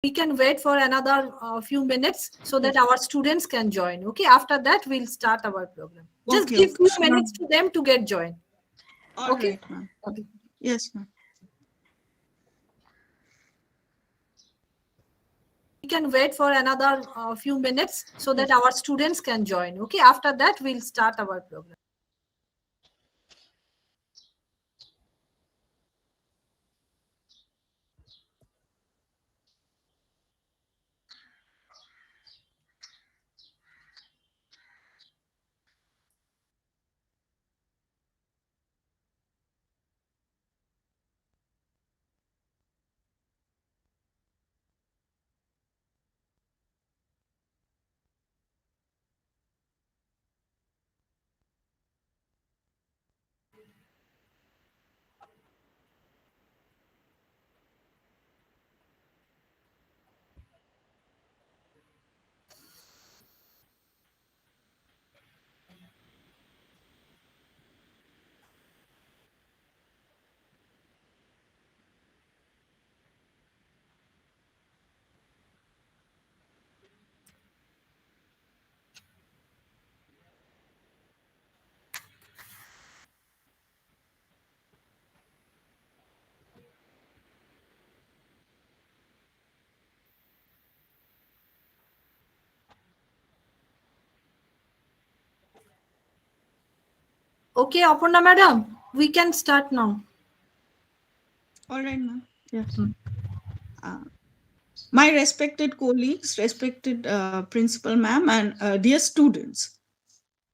We can wait for another few minutes so that our students can join. Okay, after that we'll start our program. Just Okay, give okay. few Sure. minutes to them to get joined. All Okay. right, ma'am. Okay. Yes, ma'am. We can wait for another few minutes so that our students can join. Okay, after that we'll start our program. Okay, Aparna madam, we can start now. All right, ma'am. Yes. Uh, my respected colleagues, respected principal ma'am, and dear students,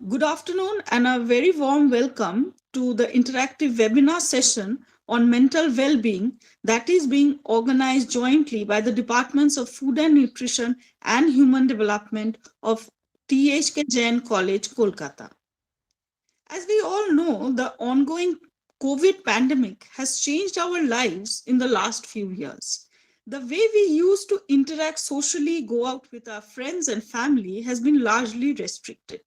good afternoon and a very warm welcome to the interactive webinar session on mental well-being that is being organized jointly by the Departments of Food and Nutrition and Human Development of T.H.K. Jain College, Kolkata. As we all know, the ongoing COVID pandemic has changed our lives in the last few years. The way we used to interact socially, go out with our friends and family has been largely restricted.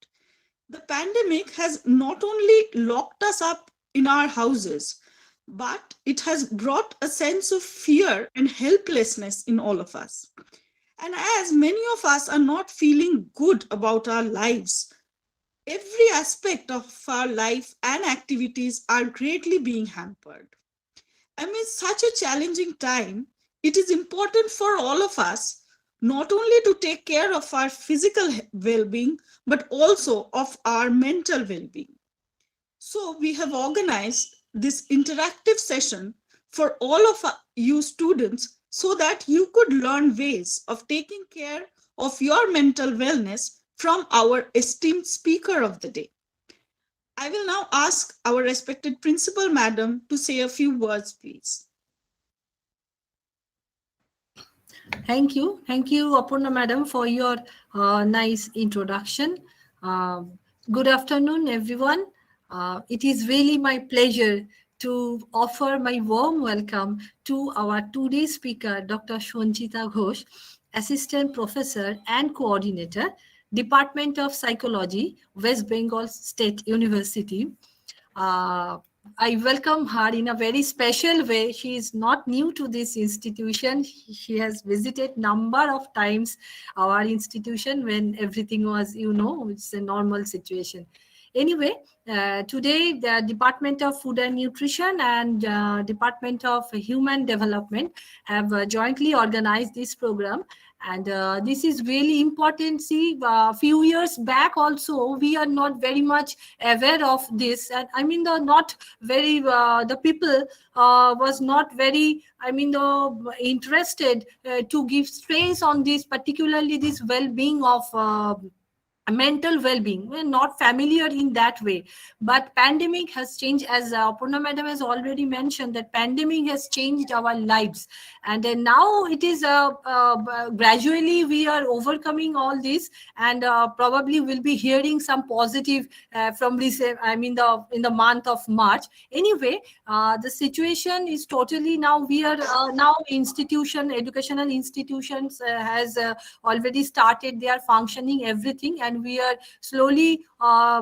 The pandemic has not only locked us up in our houses, but it has brought a sense of fear and helplessness in all of us. And as many of us are not feeling good about our lives, every aspect of our life and activities are greatly being hampered. Amid such a challenging time, it is important for all of us not only to take care of our physical well being, but also of our mental well being. So, we have organized this interactive session for all of you students so that you could learn ways of taking care of your mental wellness from our esteemed speaker of the day. I will now ask our respected principal madam to say a few words, please. Thank you. Thank you, Aparna madam, for your nice introduction. Good afternoon, everyone. It is really my pleasure to offer my warm welcome to our today's speaker, Dr. Sanchita Ghosh, Assistant Professor and Coordinator, Department of Psychology, West Bengal State University. Uh, I welcome her in a very special way. She is not new to this institution. She has visited number of times our institution when everything was, it's a normal situation. Anyway, today the Department of Food and Nutrition and Department of Human Development have jointly organized this program, and this is really important. See, a few years back also we are not very much aware of this, and I mean the not very the people was not very, I mean the interested to give stress on this, particularly this well-being of mental well-being. We're not familiar in that way, but pandemic has changed, as Purna madam has already mentioned, that pandemic has changed our lives, and now it is gradually we are overcoming all this, and probably we'll be hearing some positive from this, I mean the in the month of March. Anyway, the situation is totally, now we are now educational institutions has already started their functioning everything, and and we are slowly I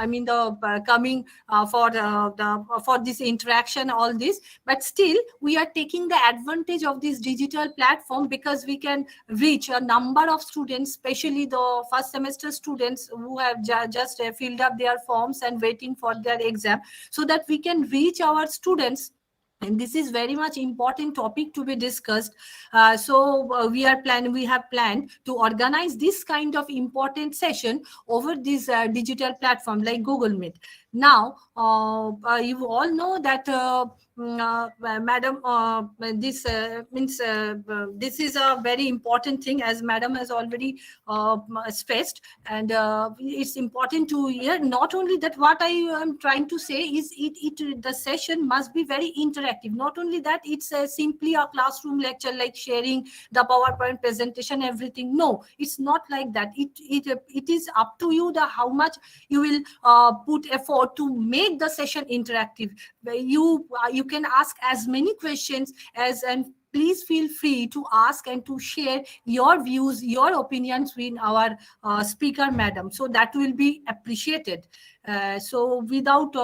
mean the coming for this interaction, all this, but still we are taking the advantage of this digital platform because we can reach a number of students, especially the first semester students who have just filled up their forms and waiting for their exam, so that we can reach our students. And this is very much important topic to be discussed. We have planned to organize this kind of important session over this digital platform like Google Meet. Now you all know that madam, this means this is a very important thing, as madam has already stressed. And it's important to hear. Not only that, what I am trying to say is the session must be very interactive. Not only that, it's simply a classroom lecture like sharing the PowerPoint presentation, everything. No, it's not like that. It is up to you the how much you will put effort to make the session interactive. Where you can ask as many questions as, and please feel free to ask and to share your views, your opinions with our speaker madam, so that will be appreciated. So without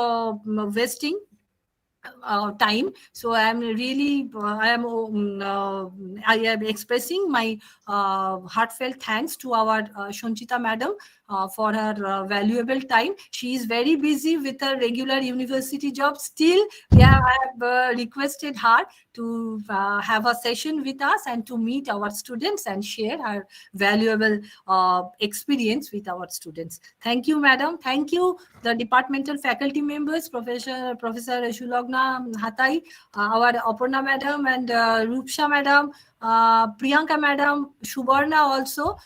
wasting time, so I am really I am expressing my heartfelt thanks to our Sanchita madam for her valuable time. She is very busy with her regular university job. Still, I have requested her to have a session with us and to meet our students and share her valuable experience with our students. Thank you, madam. Thank you, the departmental faculty members, Professor Shulagna Hatai, our Aparna madam, and Rupsha madam, Priyanka madam, Subarna also,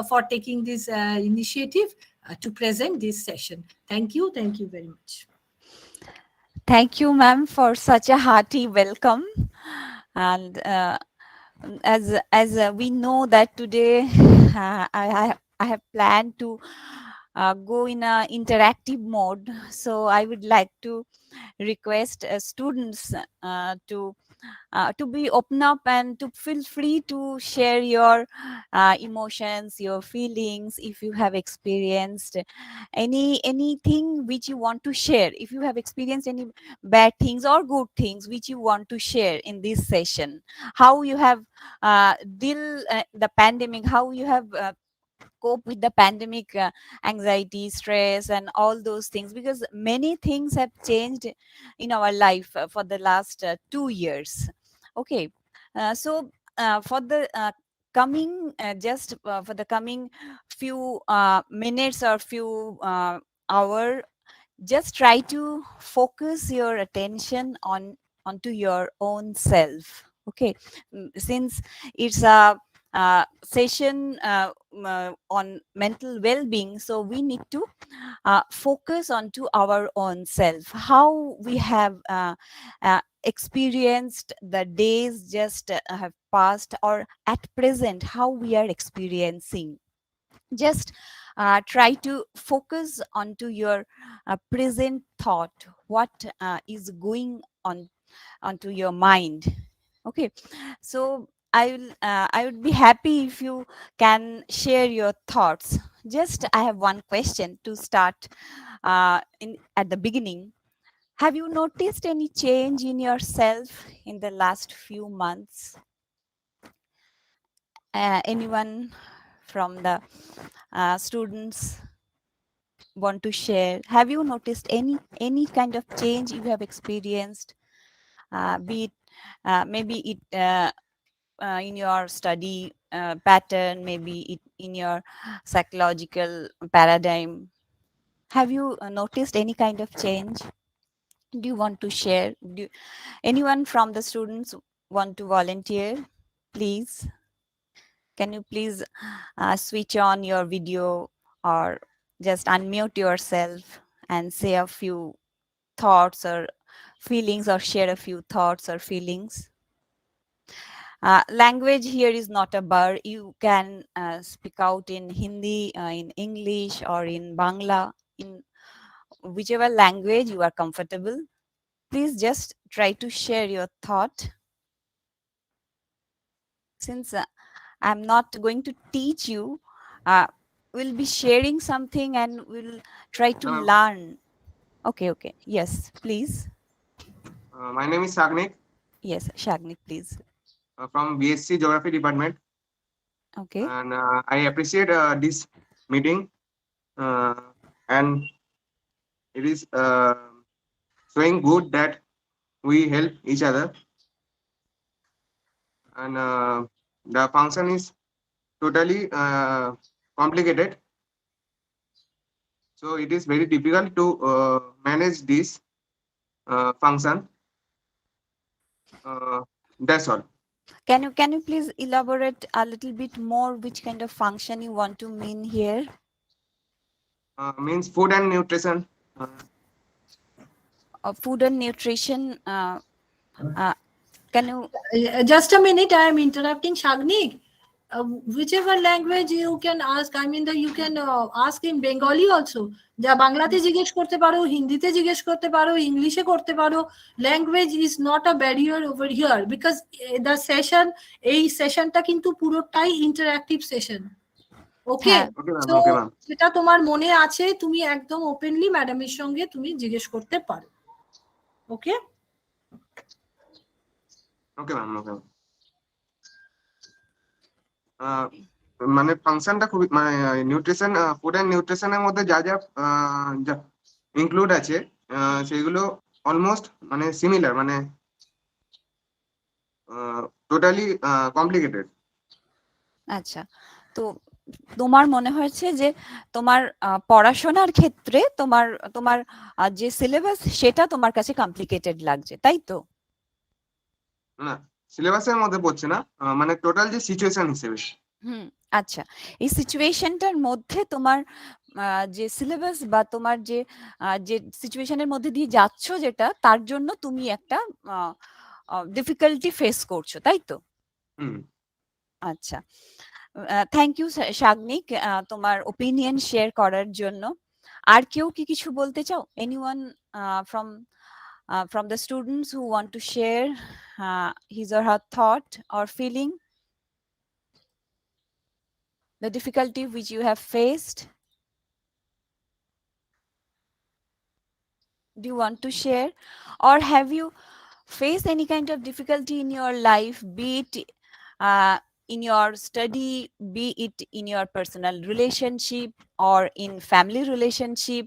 for taking this initiative to present this session. Thank you. Thank you very much. Thank you, ma'am, for such a hearty welcome. And as we know that today I have planned to go in a interactive mode, so I would like to request students to be open up and to feel free to share your emotions, your feelings. If you have experienced anything which you want to share, if you have experienced any bad things or good things which you want to share in this session, how you have deal the pandemic, how you have cope with the pandemic, anxiety, stress, and all those things, because many things have changed in our life for the last 2 years. Okay, so for the coming just for the coming few minutes or few hour, just try to focus your attention onto your own self. Okay. Since it's a session on mental well-being, so we need to focus onto our own self, how we have experienced the days just have passed, or at present how we are experiencing. Just try to focus onto your present thought, what is going on onto your mind. Okay, so I would be happy if you can share your thoughts. Just I have one question to start in at the beginning. Have you noticed any change in yourself in the last few months? Anyone from the students want to share? Have you noticed any kind of change you have experienced, be it maybe it in your study pattern, maybe it in your psychological paradigm? Have you noticed any kind of change? Do you want to share? Anyone from the students want to volunteer? Please, can you please switch on your video, or just unmute yourself and say a few thoughts or feelings, or share a few thoughts or feelings? Language here is not a bar. You can speak out in Hindi, in English, or in Bangla, in whichever language you are comfortable. Please just try to share your thought. Since I'm not going to teach you, uh, will be sharing something and we'll try to Hello, ma'am. learn. Okay, okay. Yes, please. My name is Sagnik Yes, Shagnik, please. from BSc Geography Department, Okay. and I appreciate this meeting, uh, and it is showing good that we help each other, and the function is totally complicated, so it is very difficult to manage this function. Uh, that's all. Can you please elaborate a little bit more which kind of function you want to mean here? Means food and nutrition. Uh, Food and nutrition. Uh, can you? Just a minute, I am interrupting Shagnik. Whichever language you can ask, I mean, you can ask in Bengali also. যা বাংলাতে জিজ্ঞেস করতে পারো, হিন্দিতে জিজ্ঞেস করতে পারো, ইংলিশে করতে পারো. Language is not a barrier over here because the session, এই সেশনটা কিন্তু পুরোটাই ইন্টারঅ্যাক্টিভ সেশন. ওকে, হ্যাঁ, okay, ma'am. So Okay, ma'am. যেটা তোমার মনে আছে তুমি একদম ওপেনলি ম্যাডামের সঙ্গে তুমি জিজ্ঞেস করতে পারো. ওকে, Okay, ma'am. Okay, ma'am. আহ, মানে ফাংশনটা খুবই মানে নিউট্রিশন ফুড অ্যান্ড নিউট্রিশনের মধ্যে যা যা ইনক্লুড আছে সেগুলো অলমোস্ট মানে সিমিলার, মানে টোটালি কমপ্লিকেটেড। আচ্ছা। তো তোমার মনে হয়েছে যে তোমার পড়াশোনার ক্ষেত্রে তোমার তোমার যে সিলেবাস সেটা তোমার কাছে কমপ্লিকেটেড লাগছে, তাই তো? না, সিলেবাসের মধ্যে পড়ছে না, মানে টোটাল যে সিচুয়েশন হিসেবে। হুম, আচ্ছা। এই সিচুয়েশনটার মধ্যে তোমার যে সিলেবাস বা তোমার যে যে সিচুয়েশনের মধ্যে দিয়ে যাচ্ছ যেটা তার জন্য তুমি একটা ডিফিকাল্টি ফেস করছো, তাই তো? হুম। আচ্ছা। থ্যাংক ইউ শাগনিক তোমার ওপিনিয়ন শেয়ার করার জন্য। আর কেউ কি কিছু বলতে চাও? Anyone from from the students who want to share his or her thought or feeling, the difficulty which you have faced? Do you want to share, or have you faced any kind of difficulty in your life, be it in your study, be it in your personal relationship or in family relationship?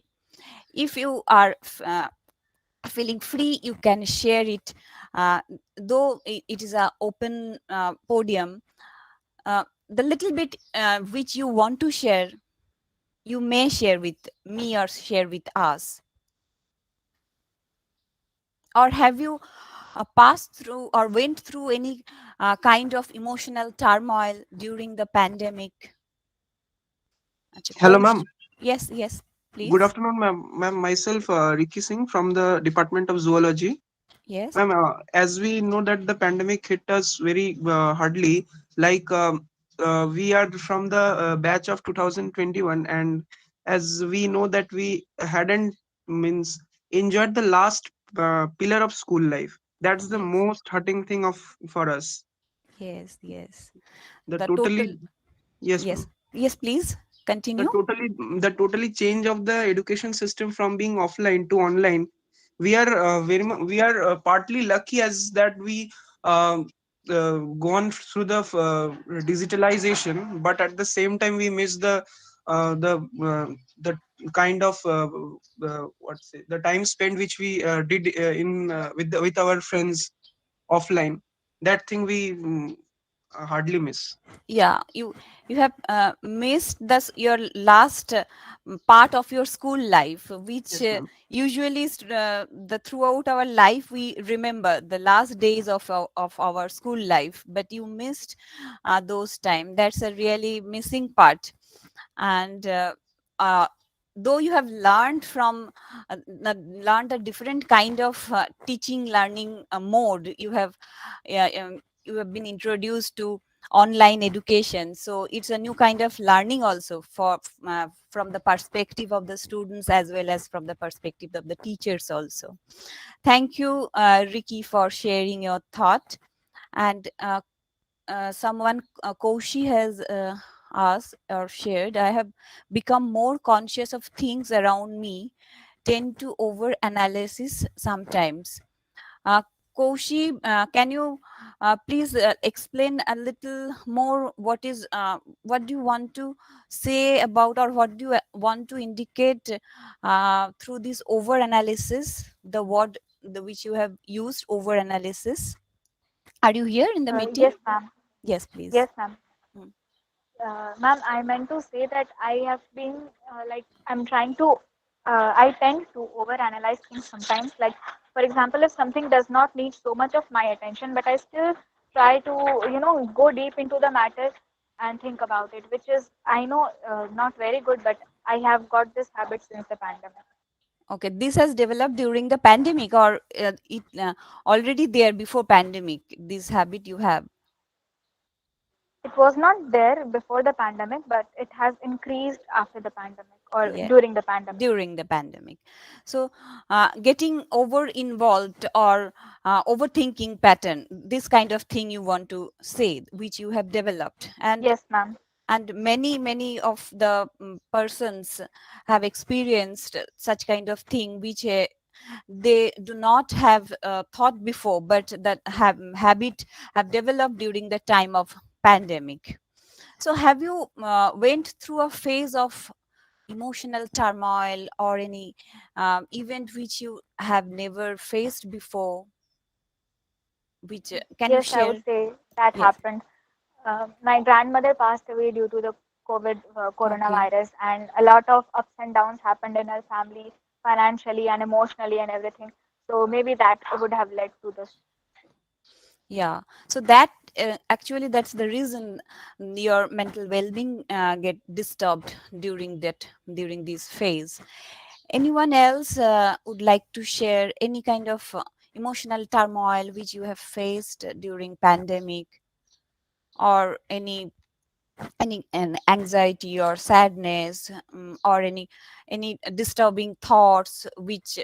If you are feeling free, you can share it, though it is a open podium. The little bit which you want to share, you may share with me or share with us. Or have you passed through or went through any kind of emotional turmoil during the pandemic? Acha, Hello, Kaush. ma'am. Yes, yes, please. Good afternoon, ma'am. Ma'am, myself, Ricky Singh from the Department of Zoology. Yes. Ma'am, as we know that the pandemic hit us very hardly, like we are from the batch of 2021, and as we know that we hadn't means enjoyed the last pillar of school life. That's the Yes. most hurting thing of for us. Yes, yes. The The totally total. yes, Yes, ma'am. yes, please the continue. totally the totally change of the education system from being offline to online. We are we are partly lucky as that we uh, gone through the digitalization, but at the same time we miss uh, the uh, the kind of what say the time spent which we did in with our friends offline. That thing we hardly miss. Yeah, you have missed this your last part of your school life, which Yes, ma'am. usually the throughout our life we remember the last days of our school life, but you missed those time. That's a really missing part. And uh, though you have learned from learned a different kind of teaching learning mode, you have been introduced to online education, so it's a new kind of learning also for from the perspective of the students as well as from the perspective of the teachers also. Thank you, Ricky, for sharing your thought. And someone, Koshi, has asked or shared, I have become more conscious of things around me, tend to over analysis sometimes. Uh, Koshi, can you please explain a little more what do you want to say about, or what do you want to indicate through this over analysis, the word which you have used, over analysis? Are you here in the meeting? Yes, ma'am. Yes, please. Yes, ma'am. Hmm. Ma'am, I meant to say that I have been like I'm trying to. I tend to overanalyze things sometimes. Like, for example, if something does not need so much of my attention, but I still try to, go deep into the matter and think about it, which is I know not very good, but I have got this habit since the pandemic. Okay, this has developed during the pandemic, or it already there before pandemic, this habit you have? It was not there before the pandemic, but it has increased after the pandemic or Yeah, during the pandemic. during the pandemic. So getting over involved or overthinking pattern, this kind of thing you want to say, which you have developed. Yes, ma'am. And many of the persons have experienced such kind of thing, which they do not have thought before, but that habit have developed during the time of pandemic. So have you went through a phase of emotional turmoil, or any event which you have never faced before, which can you Yes, I would share? say that Yes. happened. My grandmother passed away due to the COVID Okay. coronavirus, and a lot of ups and downs happened in her family, financially and emotionally, and everything. So maybe that would have led to this. Yeah, so that actually that's the reason your mental well-being get disturbed during this phase. Anyone else would like to share any kind of emotional turmoil which you have faced during pandemic, or any an anxiety or sadness, or any disturbing thoughts which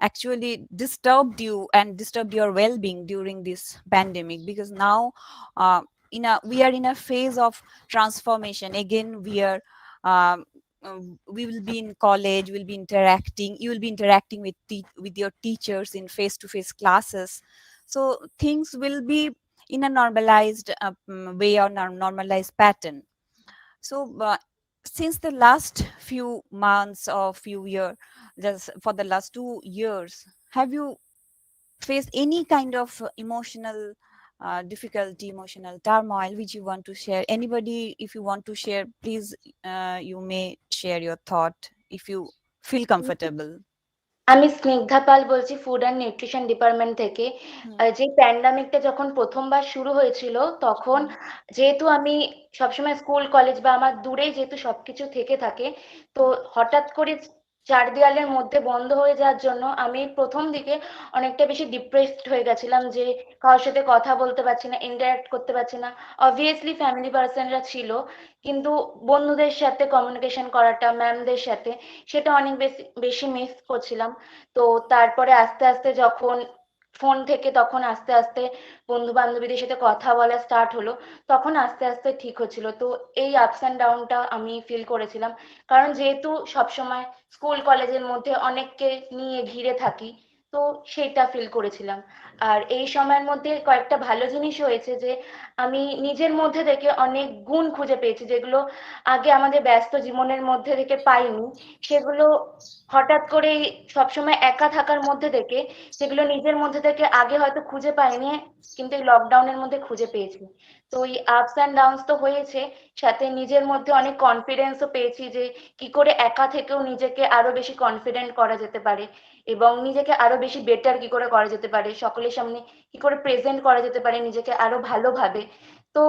actually disturbed you and disturbed your well-being during this pandemic? Because now uh, we are in a phase of transformation again. Um, we will be in college, we'll be interacting, you will be interacting with with your teachers in face-to-face classes. So things will be in a normalized way, or normalized pattern. So since the last few months or few years, just for the last 2 years, have you faced any kind of emotional difficulty, emotional turmoil, which you want to share? Anybody, if you want to share, please, you may share your thought if you feel comfortable. আমি স্নিগ্ধা পাল বলছি, food and nutrition department থেকে। Hmm. যে প্যান্ডামিকটা যখন প্রথমবার শুরু হয়েছিল, তখন Hmm. যেহেতু আমি সবসময় স্কুল কলেজ বা আমার দূরেই যেহেতু সবকিছু থেকে থাকে, তো হঠাৎ করে চার দেয়ালের মধ্যে বন্ধ হয়ে যাওয়ার জন্য আমি প্রথম দিকে অনেকটা বেশি ডিপ্রেসড হয়ে গেছিলাম, যে কারোর সাথে কথা বলতে পারছি না, ইন্টারাক্ট করতে পারছি না। অবভিয়াসলি ফ্যামিলি পার্সনরা ছিল, কিন্তু বন্ধুদের সাথে কমিউনিকেশন করাটা, ম্যামদের সাথে, সেটা অনেক বেশি বেশি মিস করছিলাম। তো তারপরে আস্তে আস্তে যখন ফোন থেকে, তখন আস্তে আস্তে বন্ধু বান্ধবীদের সাথে কথা বলা স্টার্ট হলো, তখন আস্তে আস্তে ঠিক হচ্ছিল। তো এই আপস অ্যান্ড ডাউনটা আমি ফিল করেছিলাম, কারণ যেহেতু সবসময় স্কুল কলেজের মধ্যে অনেককে নিয়ে ঘিরে থাকি, তো সেটা ফিল করেছিলাম। আর এই সময়ের মধ্যে কয়েকটা ভালো জিনিস হয়েছে, যে আমি নিজের মধ্যে থেকে অনেক গুণ খুঁজে পেয়েছি, যেগুলো আগে আমাদের ব্যস্ত জীবনের মধ্যে থেকে পাইনি। সেগুলো হঠাৎ করেই সবসময় একা থাকার মধ্যে থেকে, যেগুলো নিজের মধ্যে থেকে আগে হয়তো খুঁজে পাইনি, কিন্তু এই লকডাউনের মধ্যে খুঁজে পেয়েছি। তো এই আপস অ্যান্ড ডাউনস তো হয়েছে, সাথে নিজের মধ্যে অনেক কনফিডেন্সও পেয়েছি, যে কি করে একা থেকেও নিজেকে আরো বেশি কনফিডেন্ট করা যেতে পারে, এবং নিজেকে আরো বেশি বেটার কি করে করা যেতে পারে, সকলের সামনে কি করে প্রেজেন্ট করা যেতে পারে নিজেকে আরো ভালোভাবে। তো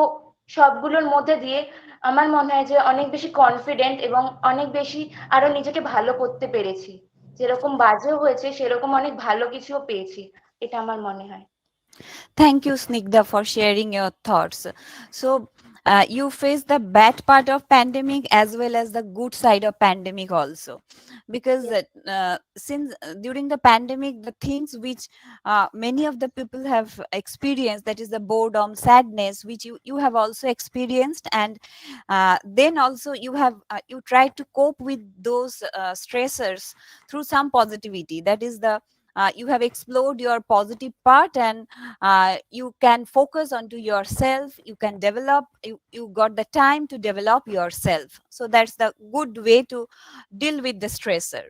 সবগুলোর মধ্যে দিয়ে আমার মনে হয় যে অনেক বেশি কনফিডেন্ট, এবং অনেক বেশি আরো নিজেকে ভালো করতে পেরেছি। যেরকম বাজেও হয়েছে, সেরকম অনেক ভালো কিছুও পেয়েছি, এটা আমার মনে হয়। Thank you, Snigdha, for sharing your thoughts. So, you face the bad part of pandemic as well as the good side of pandemic also, because since during the pandemic, the things which many of the people have experienced, that is the boredom, sadness, which you have also experienced, and then also you have you try to cope with those stressors through some positivity, that is the you have explored your positive part, and you can focus onto yourself, you can develop, you got the time to develop yourself. So that's the good way to deal with the stressor.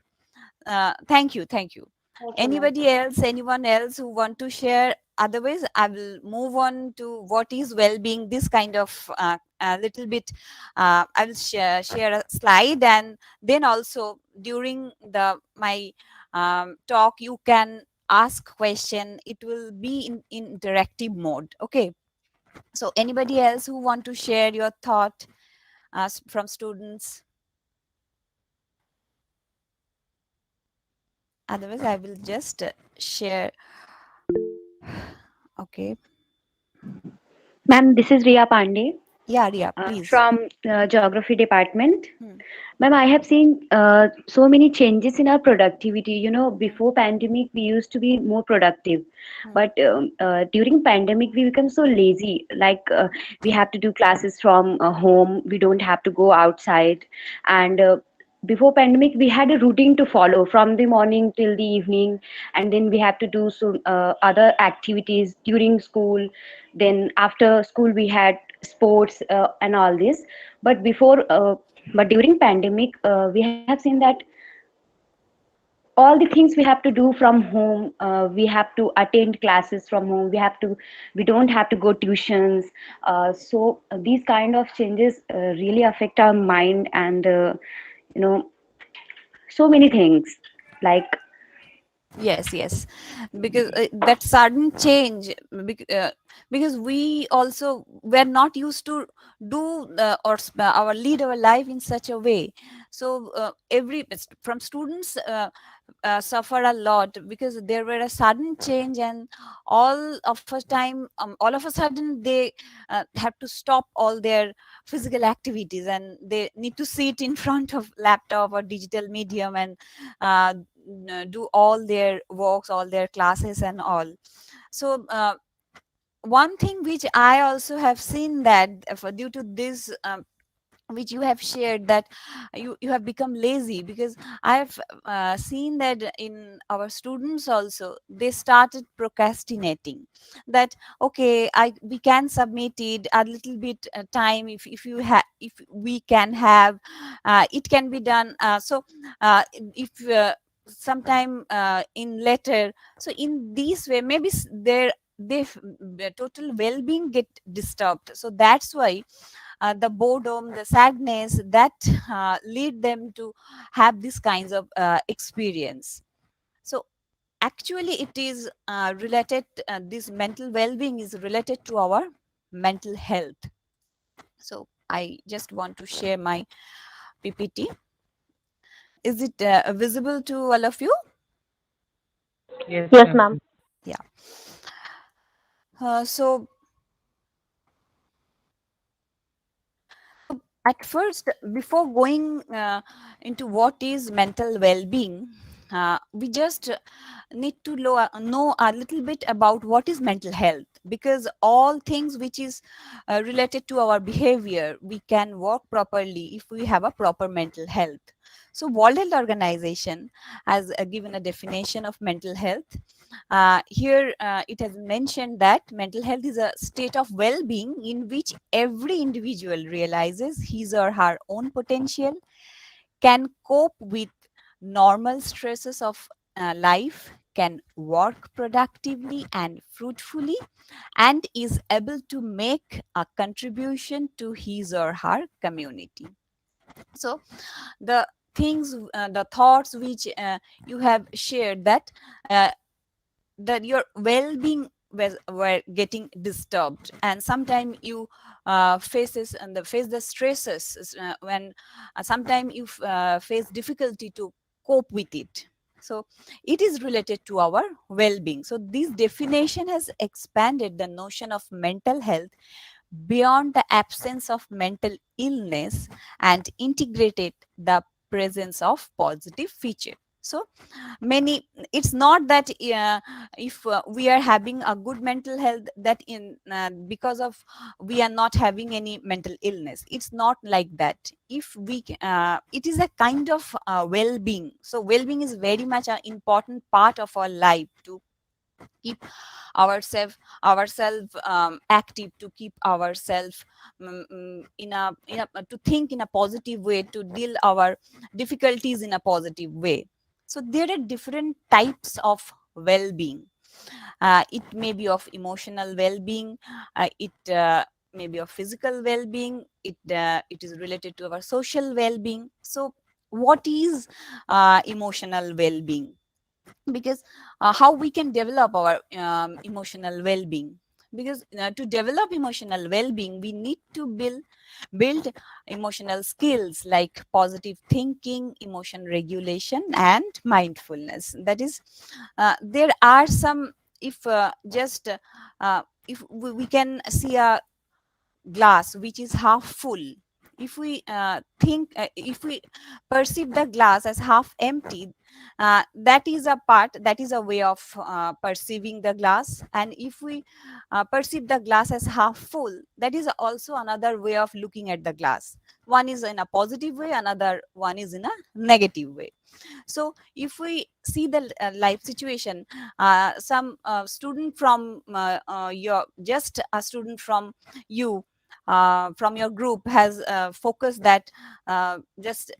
Thank you, thank you. Thank you, ma'am. Anybody else, anyone else who want to share? Otherwise I will move on to what is well-being, this kind of a little bit I will share a slide, and then also during the my talk you can ask question. It will be in interactive mode. Okay, so anybody else who want to share your thought from students? Otherwise I will just share. Okay. Ma'am, this is Riya Pandey Yeah, please. from Geography Department. Hmm. Ma'am, I have seen so many changes in our productivity. You know, before pandemic, we used to be more productive, Hmm. but during pandemic, we become so lazy. Like we have to do classes from home. We don't have to go outside, and before pandemic, we had a routine to follow from the morning till the evening, and then we have to do some other activities during school. Then after school, we had sports and all this. But before but during pandemic we have seen that all the things we have to do from home, we have to attend classes from home, we don't have to go tuitions, these kind of changes really affect our mind, and you know so many things like Yes, because that sudden change, because we also were not used to do our lead our life in such a way. So every from students suffer a lot, because there were a sudden change, and all of a sudden they have to stop all their physical activities, and they need to sit in front of laptop or digital medium, and do all their works, all their classes and all. So one thing which I also have seen, that due to this which you have shared, that you have become lazy, because I have seen that in our students also, they started procrastinating, that okay, we can submit it a little bit time, if you have, if we can have, it can be done, so if sometime in later. So in this way, maybe their total well-being get disturbed. So that's why the boredom, the sadness, that lead them to have these kinds of experience. So actually it is related, this mental well-being is related to our mental health. So I just want to share my PPT. Is it visible to all of you? yes ma'am. Yeah. So at first, before going into what is mental well-being, we just need to know a little bit about what is mental health, because all things which is related to our behavior, we can work properly if we have a proper mental health. So World Health Organization has given a definition of mental health. Here it has mentioned that mental health is a state of well-being in which every individual realizes his or her own potential, can cope with normal stresses of life, can work productively and fruitfully, and is able to make a contribution to his or her community. So the things, the thoughts which you have shared, uh, that your well-being were getting disturbed, and sometimes you face the stresses, when sometimes you face difficulty to cope with it. So it is related to our well-being. So this definition has expanded the notion of mental health beyond the absence of mental illness and integrated the presence of positive feature. So many, it's not that if we are having a good mental health, that in because of we are not having any mental illness, it's not like that. If we it is a kind of well-being. So well-being is very much an important part of our life, to keep ourselves active, to keep ourselves to think in a positive way, to deal our difficulties in a positive way. So there are different types of well-being. It may be of emotional well-being, it may be of physical well-being, it is related to our social well-being. So what is emotional well-being? Because how we can develop our emotional well-being? Because to develop emotional well-being, we need to build emotional skills like positive thinking, emotion regulation, and mindfulness. That is, there are some, if just if we can see a glass which is half full, if we if we perceive the glass as half empty, that is a part, that is a way of perceiving the glass. And if we perceive the glass as half full, that is also another way of looking at the glass. One is in a positive way, another one is in a negative way. So if we see the life situation, some student from your just a student you from your group has focused that just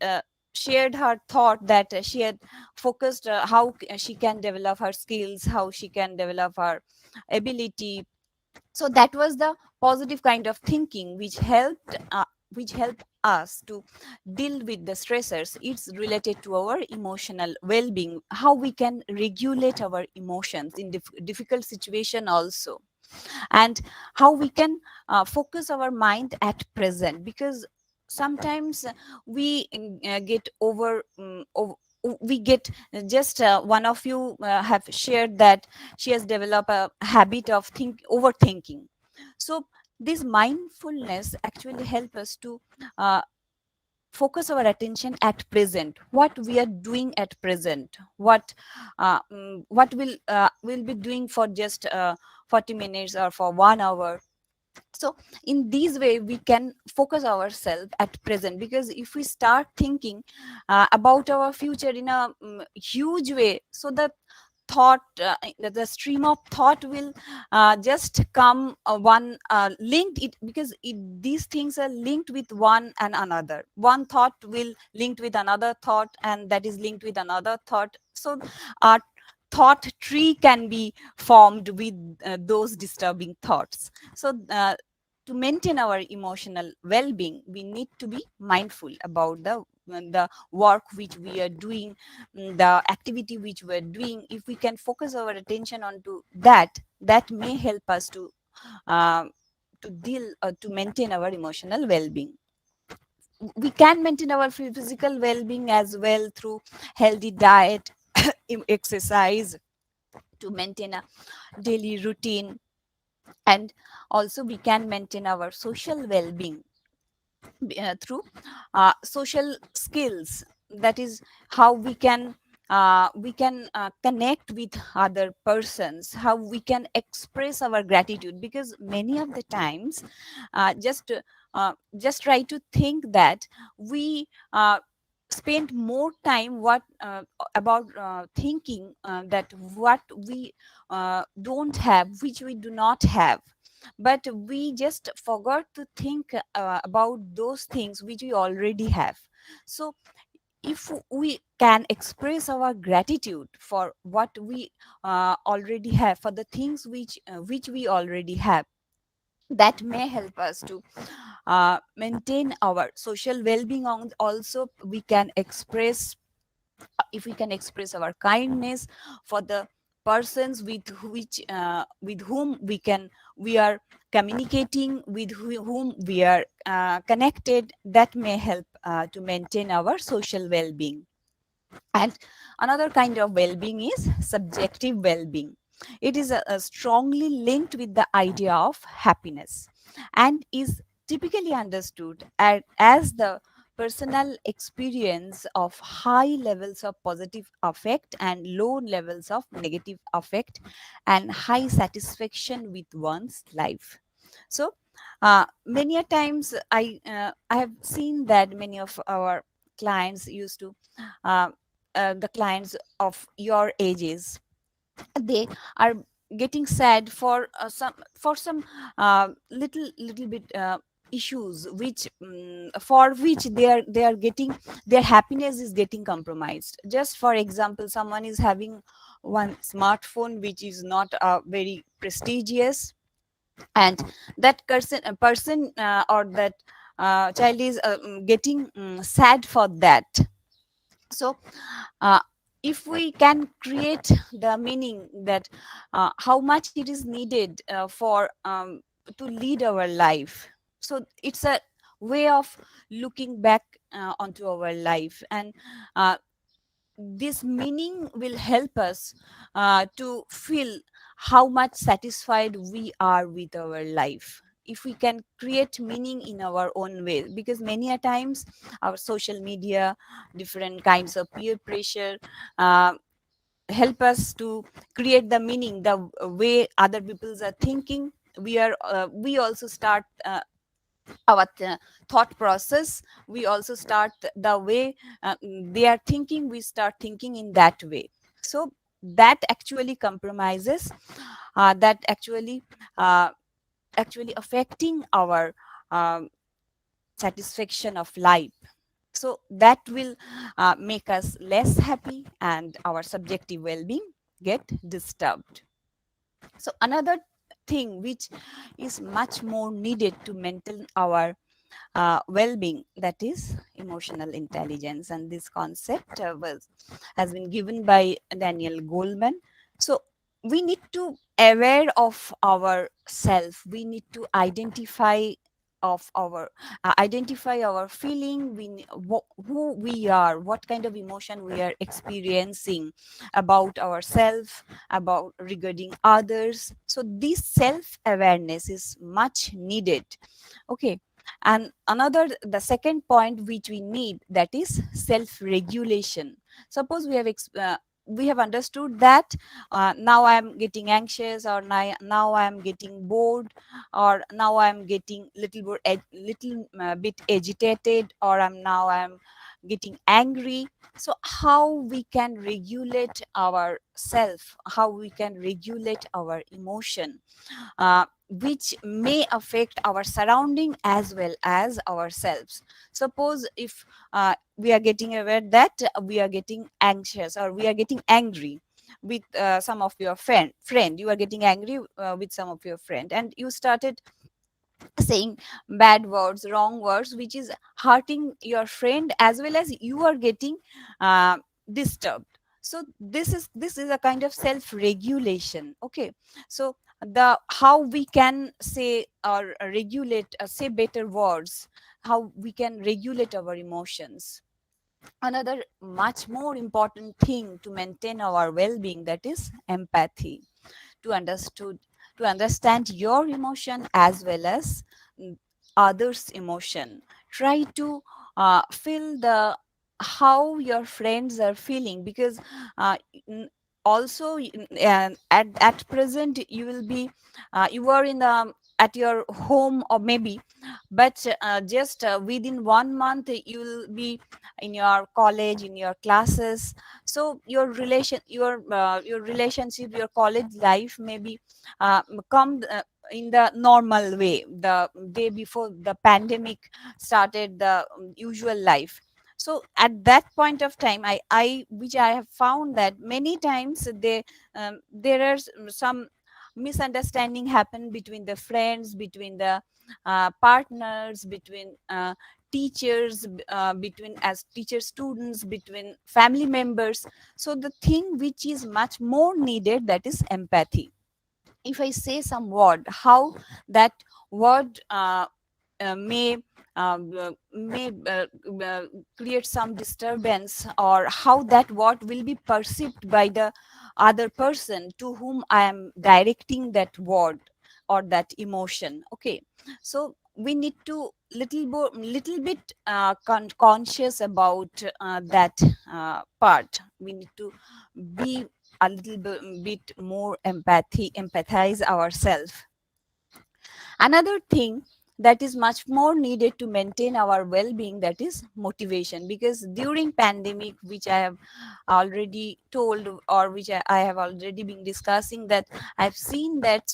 shared her thought that she had focused how she can develop her skills, how she can develop her ability. So that was the positive kind of thinking which helped us to deal with the stressors. It's related to our emotional well-being, how we can regulate our emotions in difficult situation also, and how we can focus our mind at present. Because sometimes we get we get just one of you have shared that she has developed a habit of overthinking. So this mindfulness actually help us to uh, focus our attention at present, what we are doing at present, what will be doing for just 40 minutes or for 1 hour. So in this way we can focus ourselves at present. Because if we start thinking about our future in a huge way, so that thought the stream of thought will just come one linked it, because these things are linked with one and another. One thought will linked with another thought, and that is linked with another thought. So our thought tree can be formed with those disturbing thoughts. So to maintain our emotional well-being, we need to be mindful about the work which we are doing, the activity which we are doing. If we can focus our attention onto that, that may help us uh, to maintain our emotional well-being. We can maintain our physical well-being as well through healthy diet, exercise, to maintain a daily routine. And also we can maintain our social well-being through social skills. That is how we can connect with other persons, how we can express our gratitude. Because many of the times just try to think that we spend more time about thinking that what we don't have, which we do not have. But we just forgot to think about those things which we already have. So if we can express our gratitude for what we already have, for the things which we already have, that may help us to maintain our social well-being. Also we can express, if we can express our kindness for the persons with whom we are communicating, with whom we are connected, that may help to maintain our social well-being. And another kind of well-being is subjective well-being. It is strongly linked with the idea of happiness. and is typically understood as the personal experience of high levels of positive affect and low levels of negative affect and high satisfaction with one's life. So many a times I have seen that many of our clients used to uh, the clients of your ages, they are getting sad for some little bit issues which for which they are getting, their happiness is getting compromised. Just for example, someone is having one smartphone which is not very prestigious, and that person or that child is getting sad for that. So uh, if we can create the meaning that how much it is needed for to lead our life, so it's a way of looking back onto our life, and uh, this meaning will help us to feel how much satisfied we are with our life if we can create meaning in our own way. Because many a times our social media, different kinds of peer pressure help us to create the meaning the way other peoples are thinking. We also start our thought process, we also start the way they are thinking, we start thinking in that way. So that actually compromises, that uh, actually affecting our um, satisfaction of life. So that will make us less happy and our subjective well-being get disturbed. So another thing which is much more needed to maintain our well-being, that is emotional intelligence, and this concept has been given by Daniel Goleman. So we need to aware of our self, we need to identify our feeling, who we are, what kind of emotion we are experiencing about ourselves, about regarding others. So this self awareness is much needed. Okay. And another, the second point which we need, that is self regulation. Suppose we have understood that now I am getting anxious, or now I am getting bored, or now I am getting little bit agitated, or I am getting angry. So how we can regulate our self, how we can regulate our emotion, which may affect our surrounding as well as ourselves. Suppose if we are getting aware that we are getting anxious or we are getting angry with some of your friend, you are getting angry with some of your friend, and you started saying bad words, wrong words, which is hurting your friend as well as you are getting uh, disturbed. So this is a kind of self regulation. Okay. So the how we can say or regulate, say better words, how we can regulate our emotions. Another much more important thing to maintain our well-being, that is empathy, to understood to understand your emotion as well as others emotion. Try to feel the how your friends are feeling, because uh, n- also at present you will be you are in the at your home, or maybe, but just within 1 month you will be in your college, in your classes. So your relationship, your college life maybe come in the normal way the day before the pandemic started, the usual life. So at that point of time, I which I have found that many times there are some misunderstanding happen between the friends, between the partners, between teachers, between as teacher students, between family members. So the thing which is much more needed, that is empathy. If I say some word, how that word may create some disturbance, or how that word will be perceived by the other person to whom I am directing that word or that emotion. Okay, so we need to little bit conscious about that part. We need to be a little bit more empathize ourselves. Another thing that is much more needed to maintain our well-being, that is motivation, because during pandemic, which I have already told, or which I have already been discussing, that I've seen that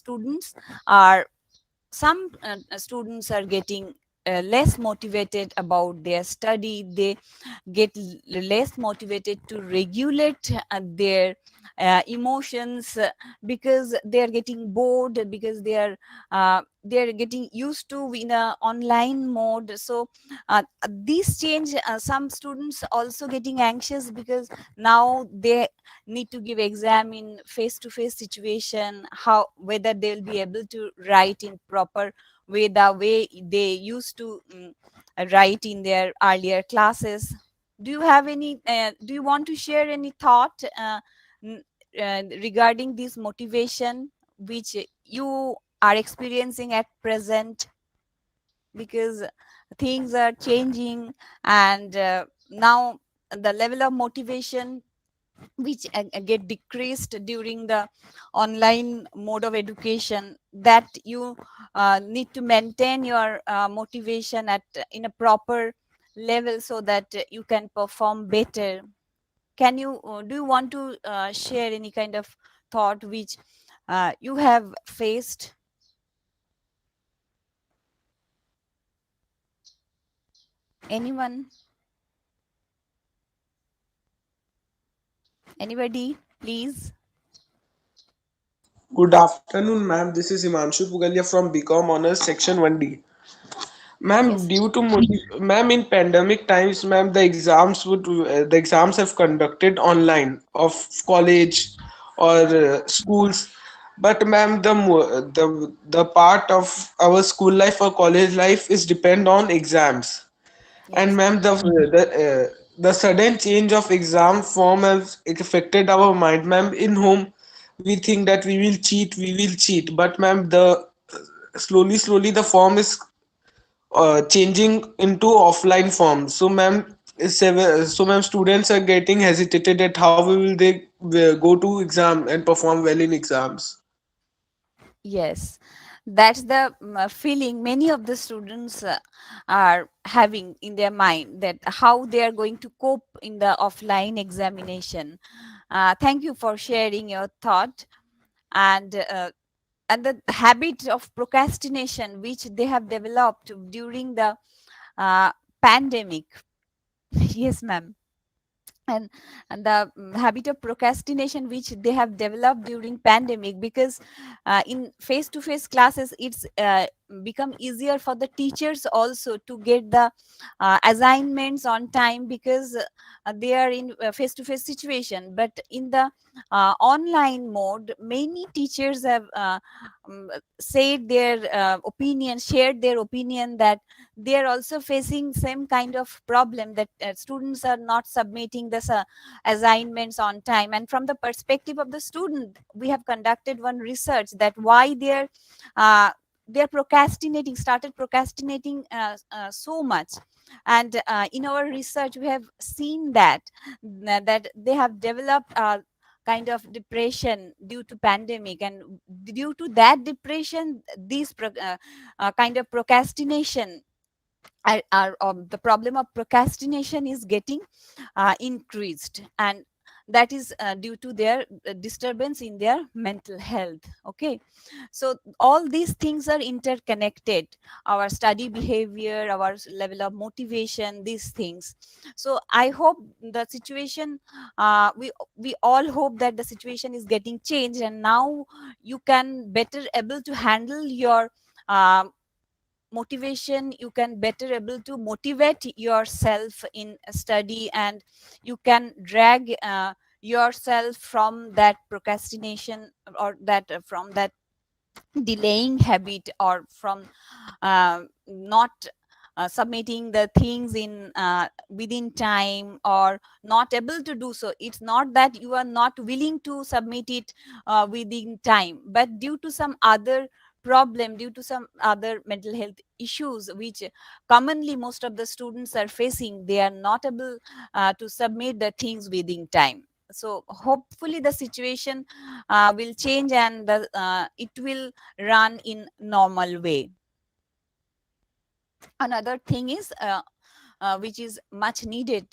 some students are getting less motivated about their study. They get less motivated to regulate their emotions, because they are getting bored, because they are getting used to in a online mode. So these change, some students also getting anxious because now they need to give exam in face to face situation, how whether they will be able to write in proper way, the way they used to write in their earlier classes. Do you have any do you want to share any thought n- regarding this motivation which you are experiencing at present? Because things are changing, and now the level of motivation which get decreased during the online mode of education, that you need to maintain your motivation at in a proper level so that you can perform better. Can you do you want to share any kind of thought which you have faced? Anyone? Anybody, please? Good afternoon, ma'am. This is Himanshu Pugalia from BCom Honors Section 1D. Ma'am, Yes. ma'am, in pandemic times, ma'am, the exams have conducted online of college or schools. But ma'am, the part of our school life or college life is depend on exams. And Yes. ma'am, the sudden change of exam form has affected our mind, ma'am. In home, we think that we will cheat. But ma'am, the slowly the form is changing into offline form. So ma'am, students are getting hesitated at how will they go to exam and perform well in exams. Yes, that's the feeling many of the students are having in their mind, that how they are going to cope in the offline examination. Thank you for sharing your thought. And the habit of procrastination which they have developed during the uh, pandemic. Yes, ma'am. And the habit of procrastination which they have developed during pandemic, because in face to face classes it's become easier for the teachers also to get the assignments on time, because they are in face to face situation. But in the online mode, many teachers have said their opinion, shared their opinion, that they are also facing same kind of problem, that students are not submitting this assignments on time. And from the perspective of the student, we have conducted one research that why they're procrastinating, started procrastinating so much. And in our research we have seen that they have developed kind of depression due to pandemic, and due to that depression, these kind of procrastination the problem of procrastination is getting increased, and that is due to their disturbance in their mental health. Okay, so all these things are interconnected: our study behavior, our level of motivation, these things. So I hope the situation, we all hope that the situation is getting changed, and now you can better able to handle your um, motivation. You can better able to motivate yourself in study, and you can drag yourself from that procrastination, or that from that delaying habit, or from not submitting the things in within time, or not able to do so. It's not that you are not willing to submit it within time, but due to some other problem, due to some other mental health issues which commonly most of the students are facing, they are not able to submit the things within time. So hopefully the situation will change, and it will run in normal way. Another thing is which is much needed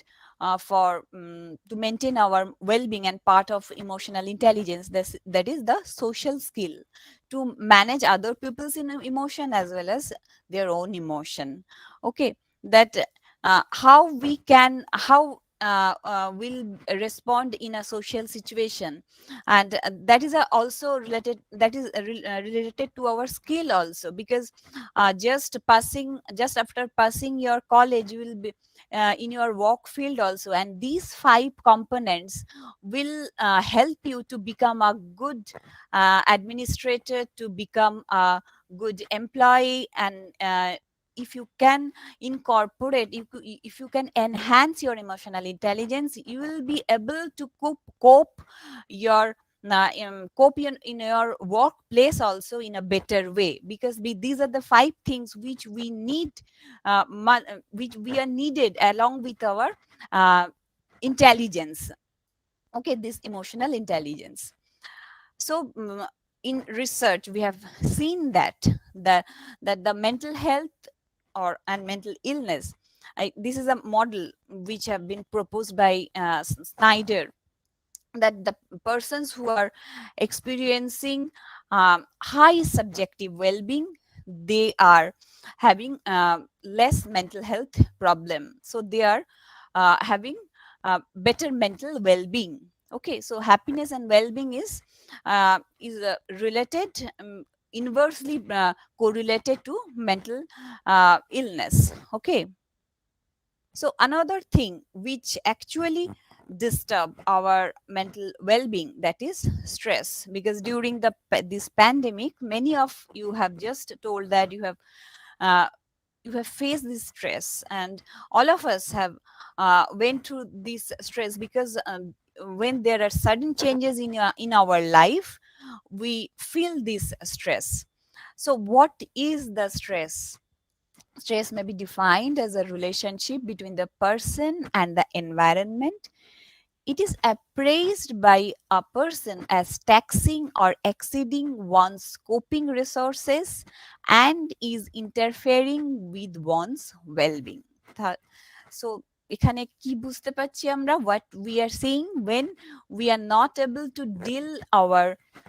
for to maintain our well-being and part of emotional intelligence, that is the social skill to manage other people's emotion as well as their own emotion. Okay, that how we can, how will respond in a social situation, and that is also related, that is related to our skill also, because just after passing your college, you will be in your work field also, and these 5 components will help you to become a good administrator, to become a good employee, and if you can incorporate, if you can enhance your emotional intelligence, you will be able to cope your cope in your workplace also in a better way, because these are the 5 things which we need, which we are needed along with our intelligence. Okay, this emotional intelligence. So in research we have seen that the mental health and mental illness, this is a model which have been proposed by Snyder, that the persons who are experiencing high subjective well-being, they are having less mental health problem, so they are having better mental well-being. Okay, so happiness and well-being is related, inversely correlated to mental illness. Okay, so another thing which actually disturb our mental well-being, that is stress, because during this pandemic, many of you have just told that uh, you have faced this stress, and all of us have went through this stress, because when there are sudden changes in our life, we feel this stress. So what is the stress? Stress may be defined as a relationship between the person and the environment. It is appraised by a person as taxing or exceeding one's coping resources and is interfering with one's well-being. So এখানে কি বুঝতে পারছি আমরা, what we are saying, when we are not able to deal our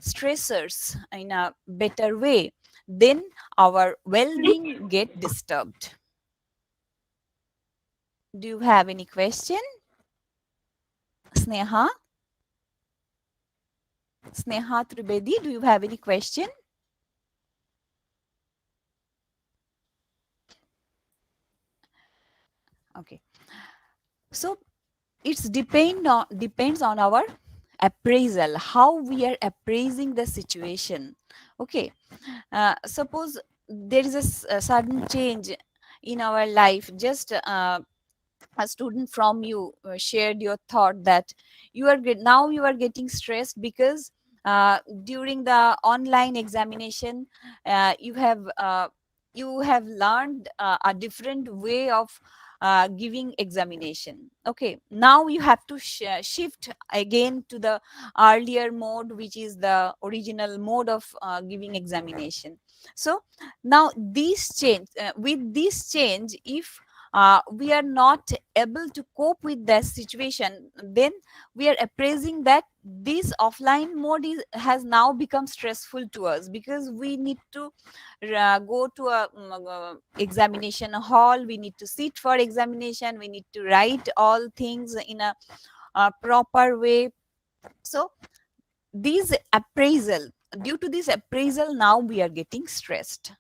stressors in a better way, then our well-being get disturbed. Do you have any question? Sneha Tribedi, do you have any question? Okay, so it's depends on our appraisal, how we are appraising the situation. Okay, suppose there is a sudden change in our life, just a student from you shared your thought that now you are getting stressed because during the online examination you have learned a different way of giving examination. Okay, now you have to shift again to the earlier mode, which is the original mode of giving examination. So now with this change, if we are not able to cope with that situation, then we are appraising that this offline mode has now become stressful to us, because we need to go to a examination hall, we need to sit for examination, we need to write all things in a proper way. So due to this appraisal, now we are getting stressed.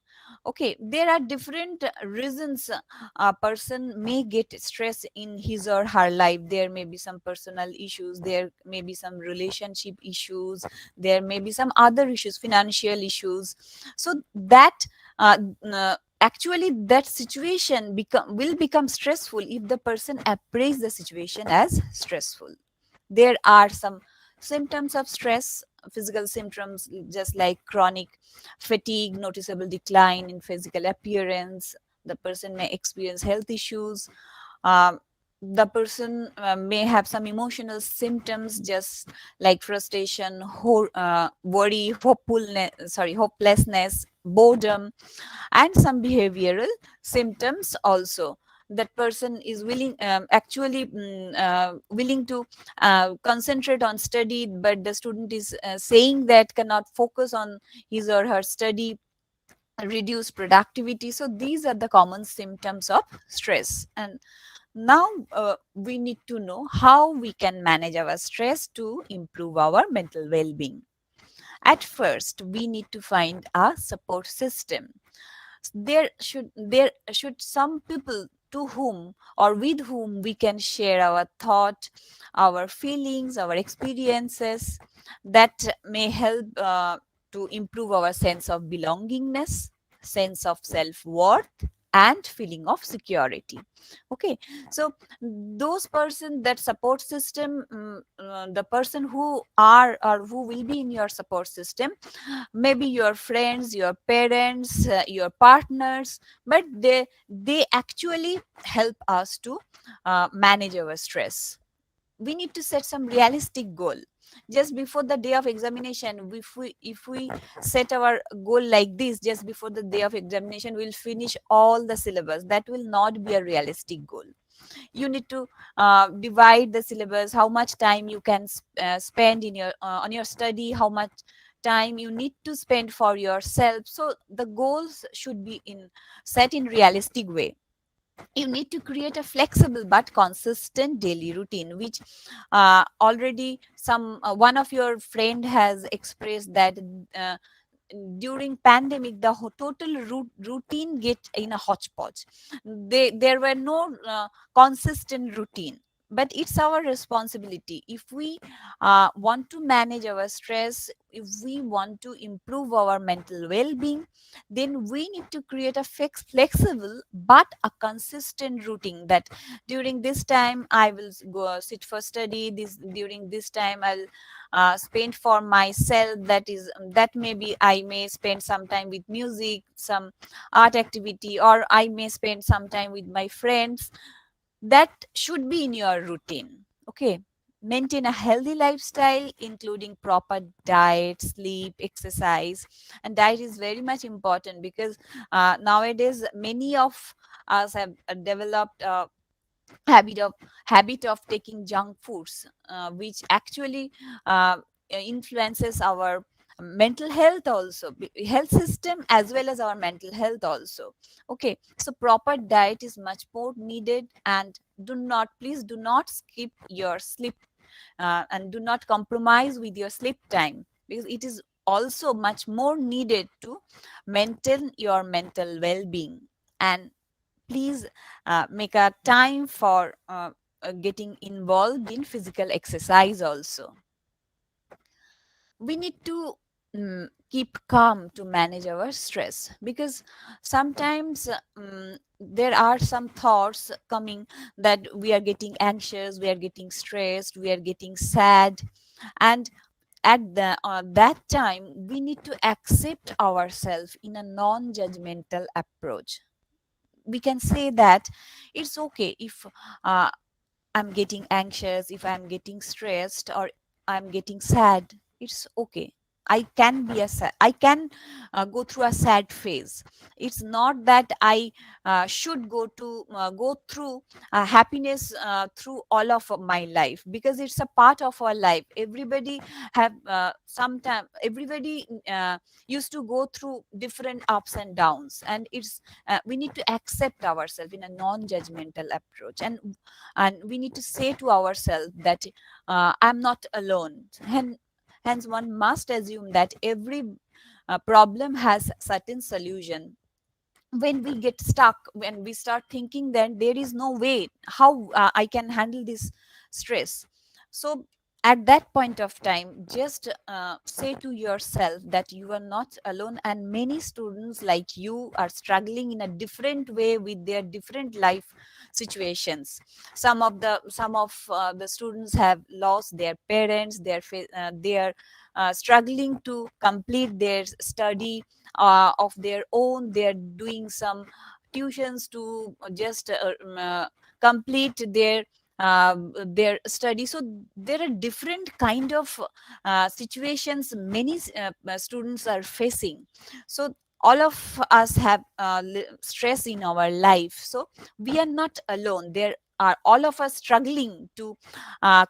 Okay, there are different reasons a person may get stress in his or her life. There may be some personal issues, there may be some relationship issues, there may be some other issues, financial issues. So that actually that situation will become stressful if the person appraise the situation as stressful. There are some symptoms of stress physical symptoms just like chronic fatigue, noticeable decline in physical appearance. The person may experience health issues. um, the person may have some emotional symptoms just like frustration, worry, hopelessness, boredom, and some behavioral symptoms also. That person is willing to concentrate on study, but the student is saying that cannot focus on his or her study, reduce productivity. So these are the common symptoms of stress. And now we need to know how we can manage our stress to improve our mental well-being. At first, we need to find a support system. There should some people to whom or with whom we can share our thought, our feelings, our experiences, that may help to improve our sense of belongingness, sense of self-worth, and feeling of security. Okay, so those person, that support system, the person who are or who will be in your support system, maybe your friends, your parents, your partners, but they actually help us to manage our stress. We need to set some realistic goal just before the day of examination. If we set our goal like this, just before the day of examination we'll finish all the syllabus, that will not be a realistic goal. You need to divide the syllabus, how much time you can spend in your on your study, how much time you need to spend for yourself. So the goals should be in set in realistic way. You need to create a flexible but consistent daily routine, which already some one of your friend has expressed that uh, during pandemic the total routine get in a hodgepodge. There were no consistent routine. But it's our responsibility, if we want to manage our stress, if we want to improve our mental well-being, then we need to create a flexible but a consistent routine, that during this time I will go sit for study, this during this time I'll spend for myself, that maybe I may spend some time with music, some art activity, or I may spend some time with my friends. That should be in your routine. Okay, maintain a healthy lifestyle including proper diet, sleep, exercise. And diet is very much important because nowadays many of us have developed habit of habit of taking junk foods, which actually influences our mental health also, health system as well as our mental health also. Okay, so proper diet is much more needed. And please do not skip your sleep, and do not compromise with your sleep time, because it is also much more needed to maintain your mental well-being. And please make a time for getting involved in physical exercise also. We need to keep calm to manage our stress, because sometimes there are some thoughts coming that we are getting anxious, we are getting stressed, we are getting sad. And at that time we need to accept ourselves in a non-judgmental approach. We can say that it's okay if uh, I'm getting anxious, if I'm getting stressed, or I'm getting sad. It's okay. I can go through a sad phase. It's not that I should go through happiness through all of my life, because it's a part of our life. Everybody have sometime everybody used to go through different ups and downs, and it's we need to accept ourselves in a non-judgmental approach. And we need to say to ourselves that I'm not alone. Hence one must assume that every problem has certain solution. When we get stuck, when we start thinking that there is no way how I can handle this stress, so at that point of time just say to yourself that you are not alone, and many students like you are struggling in a different way with their different life situations. Some of the students have lost their parents, their struggling to complete their study of their own. They're doing some tuitions to just complete their study. So there are different kind of situations many students are facing. So all of us have stress in our life, so we are not alone. There are all of us struggling to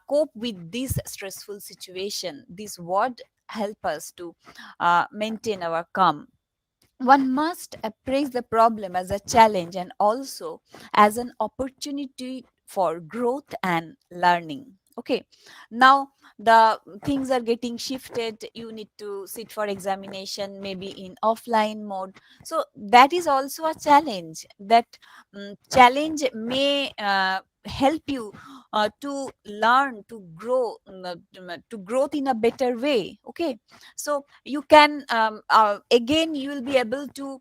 cope with this stressful situation. This word help us to maintain our calm. One must appraise the problem as a challenge and also as an opportunity for growth and learning. Okay, now the things are getting shifted. You need to sit for examination maybe in offline mode, so that is also a challenge. That challenge may help you to learn, to grow, to growth in a better way. Okay, so you can again you will be able to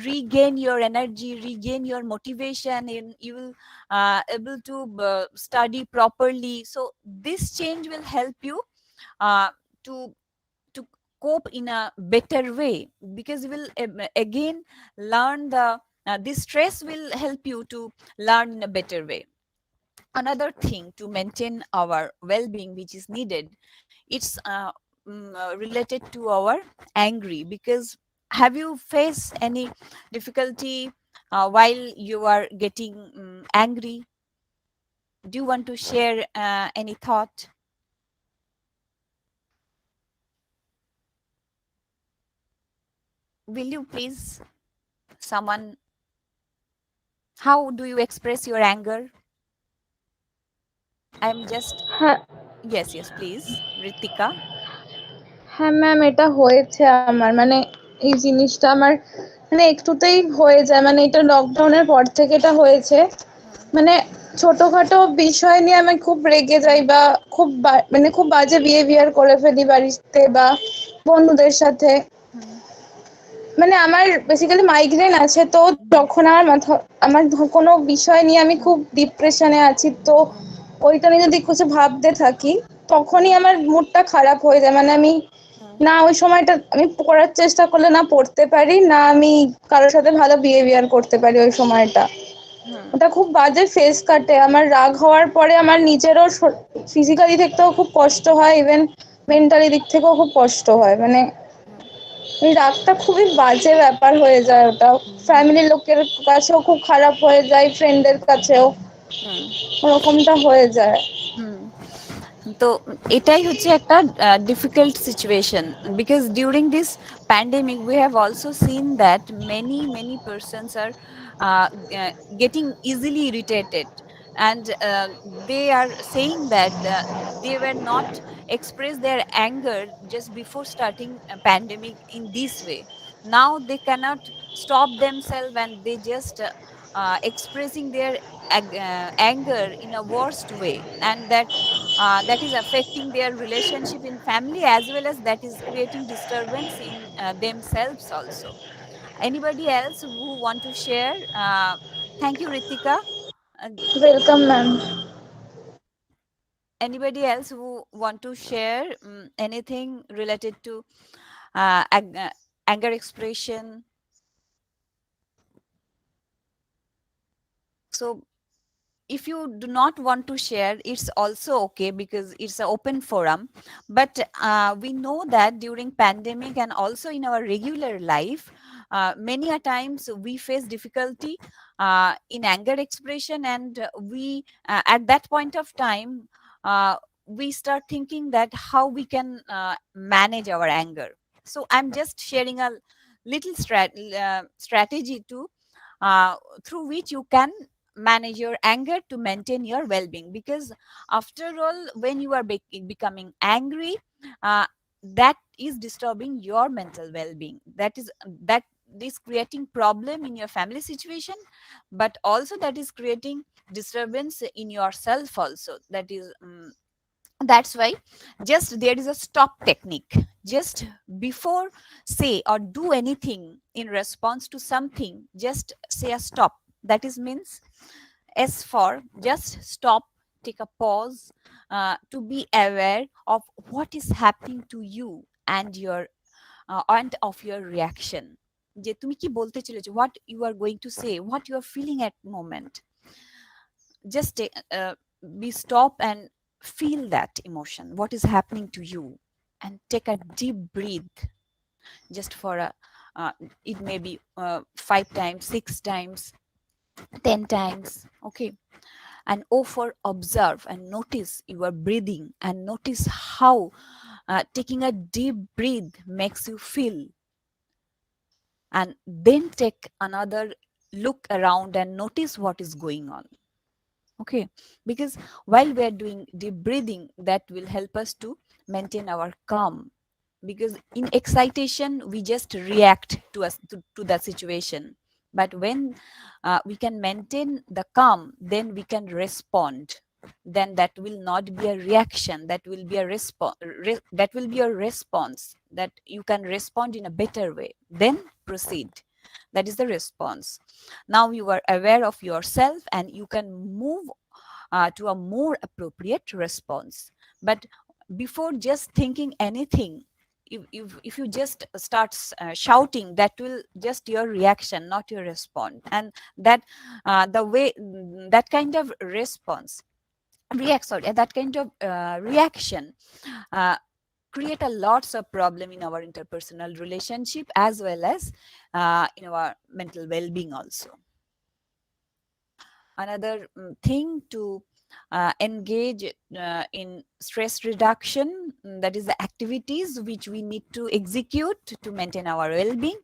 regain your energy, regain your motivation, and you will able to study properly. So this change will help you uh, to to cope in a better way, because you will again learn the this stress will help you to learn in a better way. Another thing to maintain our well-being which is needed, it's related to our angry. Because have you faced any difficulty while you are getting angry? Do you want to share any thought? Will you please, someone, how do you express your anger? I'm just, হ্যাঁ, yes, please, Ritika. হ্যাঁ ma'am, এটা হয়েছে আমার, মানে এই জিনিসটা আমার মানে একটুতেই হয়ে যায়, মানে এটা লকডাউনের পর থেকে এটা হয়েছে। মানে ছোটখাটো বিষয় নিয়ে আমি খুব রেগে যাই বা খুব মানে খুব বাজে বিহেভিয়ার করে ফেলি বাড়িতে বা বন্ধুদের সাথে। মানে আমার বেসিক্যালি মাইগ্রেন আছে, তো যখন আমার কোনো বিষয় নিয়ে আমি খুব ডিপ্রেশনে আছি, তো ওইটা নিয়ে যদি কিছু ভাবতে থাকি তখনই আমার মুডটা খারাপ হয়ে যায়। মানে আমি না ওই সময়টা আমি পড়ার চেষ্টা করলে না পড়তে পারি, না আমি কারোর সাথে ভালো বিহেভিয়ার করতে পারি ওই সময়টা। ওটা খুব বাজে ফেস কাটে আমার। রাগ হওয়ার পরে আমার নিজেরও ফিজিক্যালি দিক থেকেও খুব কষ্ট হয়, ইভেন মেন্টালি দিক থেকেও খুব কষ্ট হয়। মানে এই রাগটা খুবই বাজে ব্যাপার হয়ে যায়, ওটা ফ্যামিলির লোকের কাছেও খুব খারাপ হয়ে যায়, ফ্রেন্ডের কাছেও ওরকমটা হয়ে যায়। তো এটাই হচ্ছে একটা difficult situation, because during this pandemic we have also seen that many persons are getting easily irritated, and they are saying that they were not express their anger just before starting a pandemic in this way. Now they cannot stop themselves, and they just expressing their anger in a worst way, and that is affecting their relationship in family, as well as that is creating disturbance in themselves also. Anybody else who want to share? Thank you, Ritika. Uh, welcome ma'am. Anybody else who want to share anything related to anger expression? So if you do not want to share, it's also okay, because it's an open forum. But we know that during pandemic and also in our regular life, many a times we face difficulty in anger expression, and we at that point of time we start thinking that how we can manage our anger. So I'm just sharing a little strategy to through which you can manage your anger to maintain your well-being. Because after all, when you are becoming angry, that is disturbing your mental well-being. That is creating problem in your family situation, but also that is creating disturbance in yourself also. That's why just there is a stop technique. Just before say or do anything in response to something, just say a stop. That is means S for just stop take a pause to be aware of what is happening to you and your and of your reaction. যে তুমি কি বলতে চলেছো, what you are going to say, what you are feeling at moment. Just be stop and feel that emotion, what is happening to you, and take a deep breath, just for a it may be 5 times, 6 times, 10 times. Okay. And for observe and notice your breathing, and notice how taking a deep breath makes you feel. And then take another look around and notice what is going on. Okay. Because while we are doing deep breathing, that will help us to maintain our calm. Because in excitation we just react to us to that situation, but when we can maintain the calm, then we can respond. Then that will not be a reaction, that will be a response, that will be a response, that you can respond in a better way, then proceed. That is the response. Now you are aware of yourself and you can move to a more appropriate response. But before just thinking anything, if you just start shouting, that will just your reaction, not your response. And that the way that kind of response that kind of reaction create a lots of problem in our interpersonal relationship, as well as in our mental well-being also. Another thing to engage in stress reduction, that is the activities which we need to execute to maintain our well-being.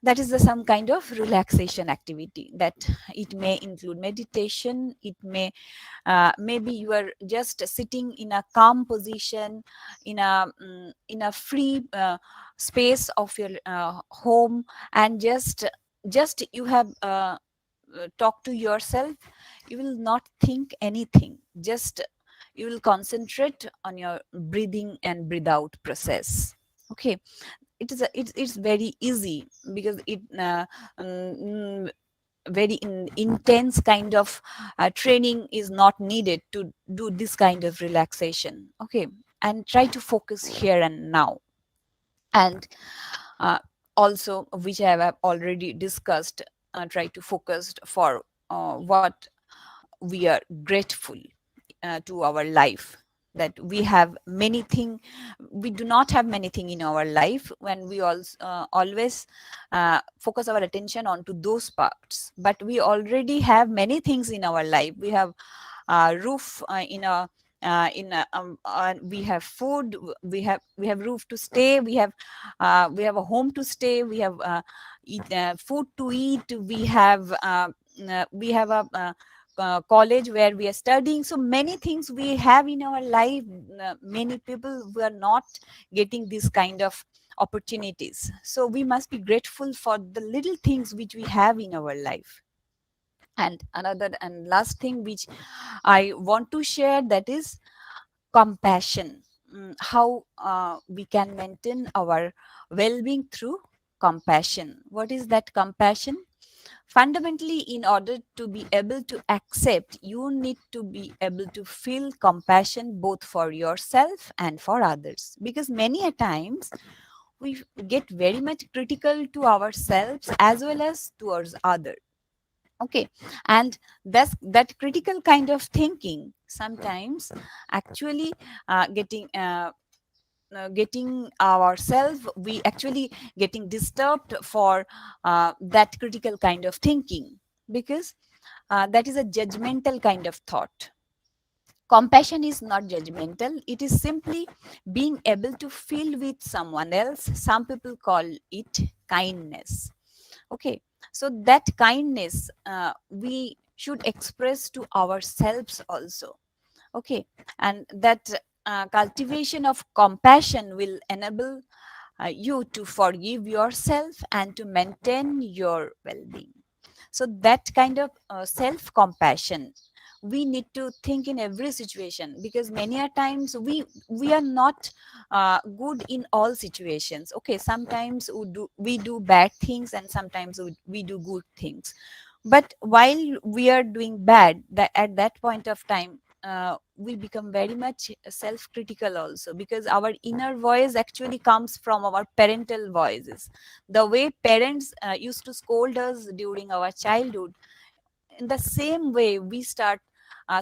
That is some kind of relaxation activity, that it may include meditation, it may maybe you are just sitting in a calm position in a free space of your home, and just you have talk to yourself. You will not think anything, just you will concentrate on your breathing and breathe out process. Okay. It's very easy, because it very intense kind of training is not needed to do this kind of relaxation. Okay. And try to focus here and now. And also, which I have already discussed, try to focus for what we are grateful to our life, that we have many thing, we do not have many thing in our life, when we also always focus our attention onto those parts. But we already have many things in our life. We have roof we have food, we have roof to stay, we have a home to stay, we have food to eat, we have a college where we are studying. So many things we have in our life. Many people who are not getting this kind of opportunities, so we must be grateful for the little things which we have in our life. And another and last thing which I want to share, that is compassion. How we can maintain our well-being through compassion. What is that compassion? Fundamentally, in order to be able to accept, you need to be able to feel compassion both for yourself and for others. Because many a times we get very much critical to ourselves as well as towards others. Okay. And that critical kind of thinking sometimes actually getting ourselves, we actually getting disturbed for that critical kind of thinking, because that is a judgmental kind of thought. Compassion is not judgmental, it is simply being able to feel with someone else. Some people call it kindness. Okay. So that kindness we should express to ourselves also. Okay. And that cultivation of compassion will enable you to forgive yourself and to maintain your well-being. So that kind of self-compassion we need to think in every situation, because many a times we are not good in all situations. Okay. Sometimes we do bad things, and sometimes we do good things. But while we are doing bad, that at that point of time, we become very much self-critical also, because our inner voice actually comes from our parental voices. The way parents used to scold us during our childhood, in the same way we start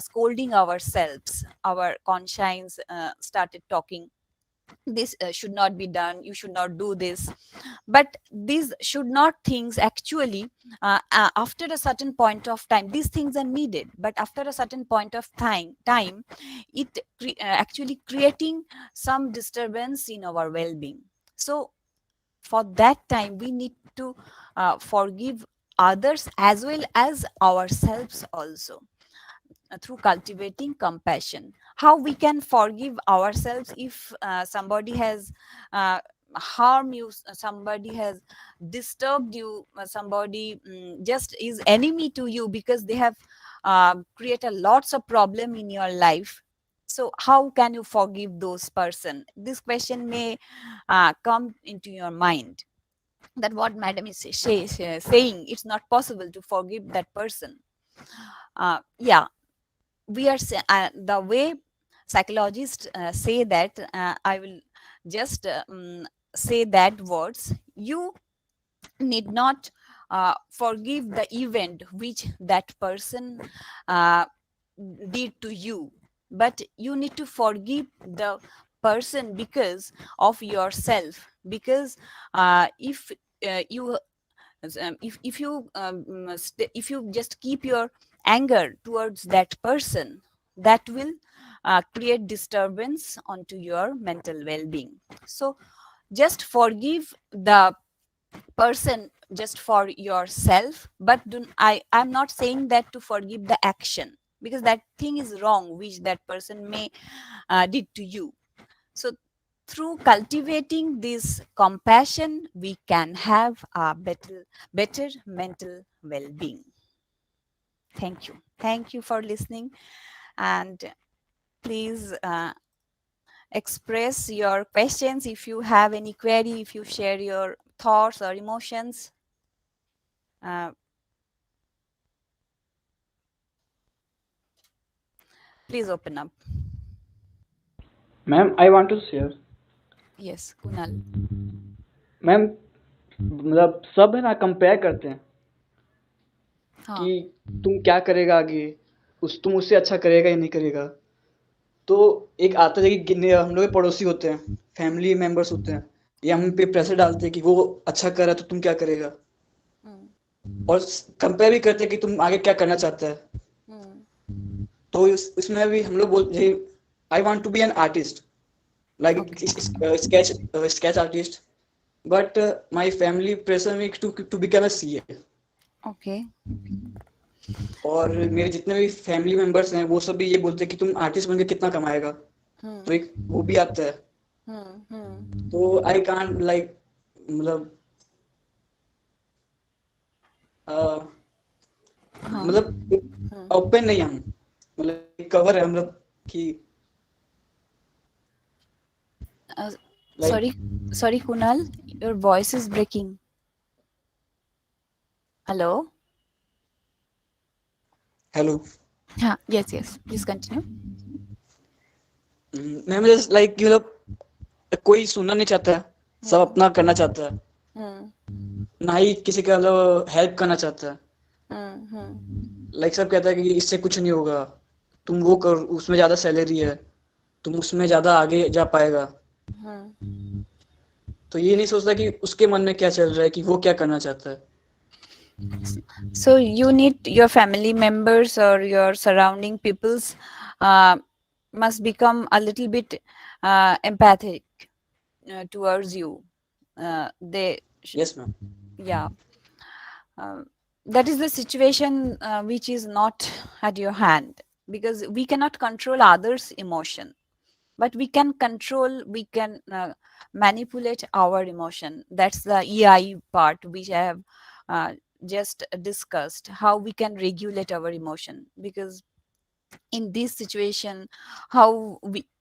scolding ourselves. Our conscience started talking, this should not be done, you should not do this. But these should not things actually, after a certain point of time, these things are needed, but after a certain point of time it actually creating some disturbance in our well-being. So for that time we need to forgive others as well as ourselves also, through cultivating compassion. How we can forgive ourselves? If somebody has harmed you, somebody has disturbed you, somebody just is enemy to you because they have created lots of problem in your life. So how can you forgive those person? This question may come into your mind, that what madam is saying, it's not possible to forgive that person. Yeah, we are the way psychologists say that, I will just say that words: you need not forgive the event which that person uh, did to you, but you need to forgive the person because of yourself. Because if you if you just keep your anger towards that person, that will create disturbance onto your mental well-being. So just forgive the person just for yourself, but I'm not saying that to forgive the action, because that thing is wrong which that person may did to you. So through cultivating this compassion, we can have a better mental well-being. Thank you for listening, and please express your questions if you have any query, if you share your thoughts or emotions. uh, please open up. Ma'am I want to share. Yes, Kunal. Ma'am मतलब सब है ना compare करते हैं हाँ. कि तुम क्या करेगा आगे, तुम उससे अच्छा करेगा या नहीं करेगा। तो एक आता है कि हम लोग पड़ोसी होते हैं, फैमिली मेंबर्स होते हैं, ये हम पे प्रेशर डालते हैं कि वो अच्छा कर रहा है तो तुम क्या करेगा, और कंपेयर भी करते हैं कि तुम आगे क्या करना चाहता है। तो इसमें भी हम लोग बोलते हैं I want to be an artist, like sketch artist, but my family pressure me to become a CA. Okay. और मेरे जितने भी फैमिली मेंबर्स हैं वो सब भी ये बोलते हैं कि तुम आर्टिस्ट बनके कितना कमाएगा। तो एक वो भी आता है। तो आई कांट लाइक मतलब मतलब ओपन नहीं हम, मतलब कवर है हम लोग कि Sorry Kunal, your voice is breaking. Hello. Yes, please continue. मैं जस्ट लाइक यू लोग कोई सुनना नहीं चाहता है, सब अपना करना चाहता है, ना ही किसी का हेल्प करना चाहता है। लाइक सब कहता है कि इससे कुछ नहीं होगा, तुम वो कर, उसमें ज्यादा सैलरी है, तुम उसमें ज्यादा आगे जा पाएगा। तो ये नहीं सोचता कि उसके मन में क्या चल रहा है, कि वो क्या करना चाहता है। So you need your family members or your surrounding peoples must become a little bit empathic towards you. Yes ma'am. Yeah. That is the situation which is not at your hand, because we cannot control others' emotion, but we can manipulate our emotion. That's the EI part which I have just discussed, how we can regulate our emotion. Because in this situation, how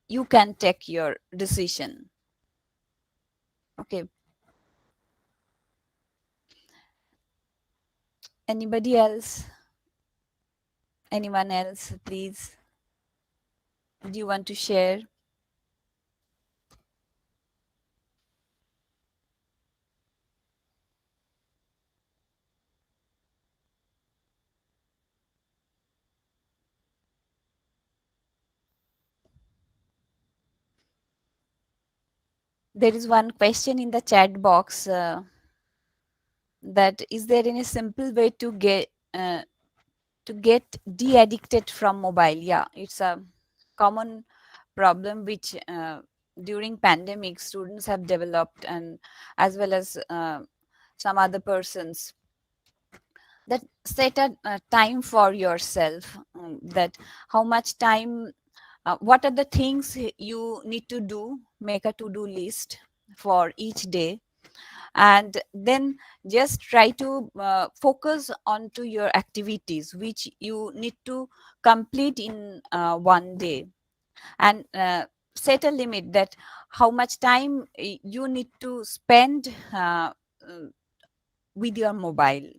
you can take your decision. Okay. Anybody else? Anyone else, please? Do you want to share? There is one question in the chat box that is there any simple way to get de-addicted from mobile? Yeah, it's a common problem which during pandemic students have developed, and as well as some other persons, that set a time for yourself, that how much time, what are the things you need to do, make a to-do list for each day, and then just try to focus onto your activities which you need to complete in one day, and set a limit that how much time you need to spend with your mobile.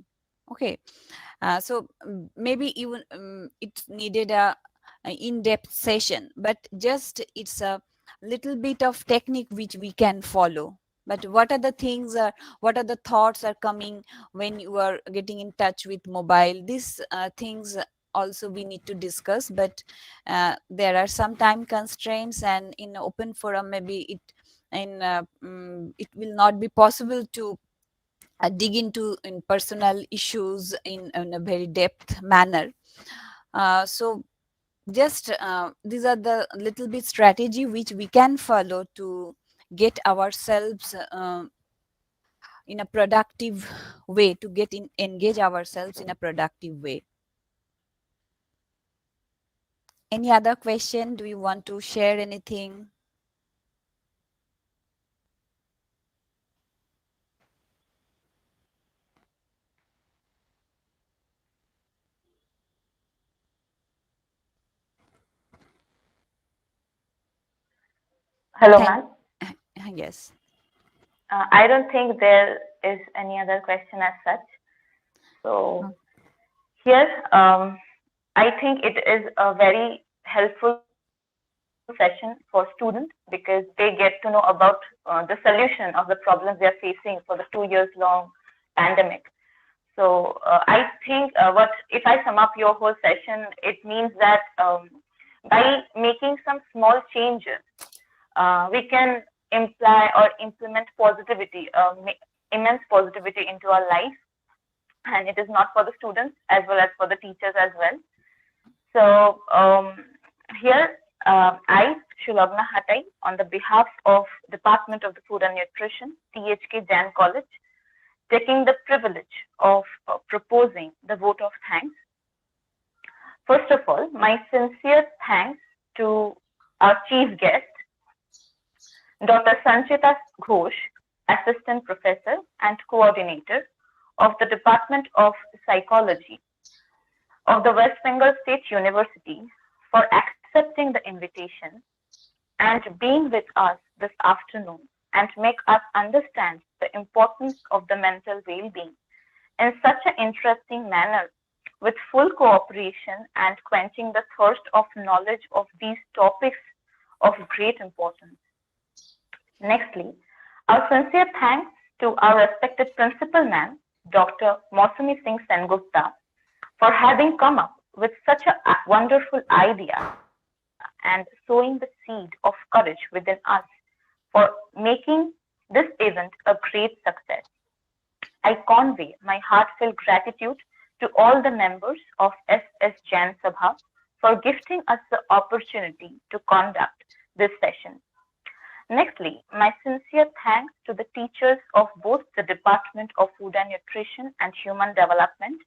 Okay, so maybe even it needed a in-depth session, but just it's a little bit of technique which we can follow. But what are the things, what are the thoughts are coming when you are getting in touch with mobile? These things also we need to discuss, but there are some time constraints, and in open forum maybe it will not be possible to dig into in personal issues in a very depth manner. So just these are the little bit strategy which we can follow to get ourselves in a productive way, to engage ourselves in a productive way. Any other question? Do you want to share anything? Hello, Thank. ma'am. Yes. I don't think there is any other question as such. So here, I think it is a very helpful session for students because they get to know about the solution of the problems they are facing for the 2 years long pandemic. So I think what if I sum up your whole session, it means that by making some small changes, we can imply or implement positivity, immense positivity into our life, and it is not for the students as well as for the teachers as well. So here, I, Shulabna Hatai, on the behalf of Department of the Food and Nutrition, T.H.K. Jain College, taking the privilege of proposing the vote of thanks. First of all, my sincere thanks to our chief guest, Dr. Sanchita Ghosh, Assistant Professor and Coordinator of the Department of Psychology of the West Bengal State University, for accepting the invitation and being with us this afternoon and make us understand the importance of the mental well-being in such an interesting manner, with full cooperation and quenching the thirst of knowledge of these topics of great importance. Nextly, our sincere thanks to our respected principal man, Dr. Mausumi Singh Sengupta, for having come up with such a wonderful idea and sowing the seed of courage within us for making this event a great success. I convey my heartfelt gratitude to all the members of SS Jain Sabha for gifting us the opportunity to conduct this session. Nextly, my sincere thanks to the teachers of both the Department of Food and Nutrition and Human Development,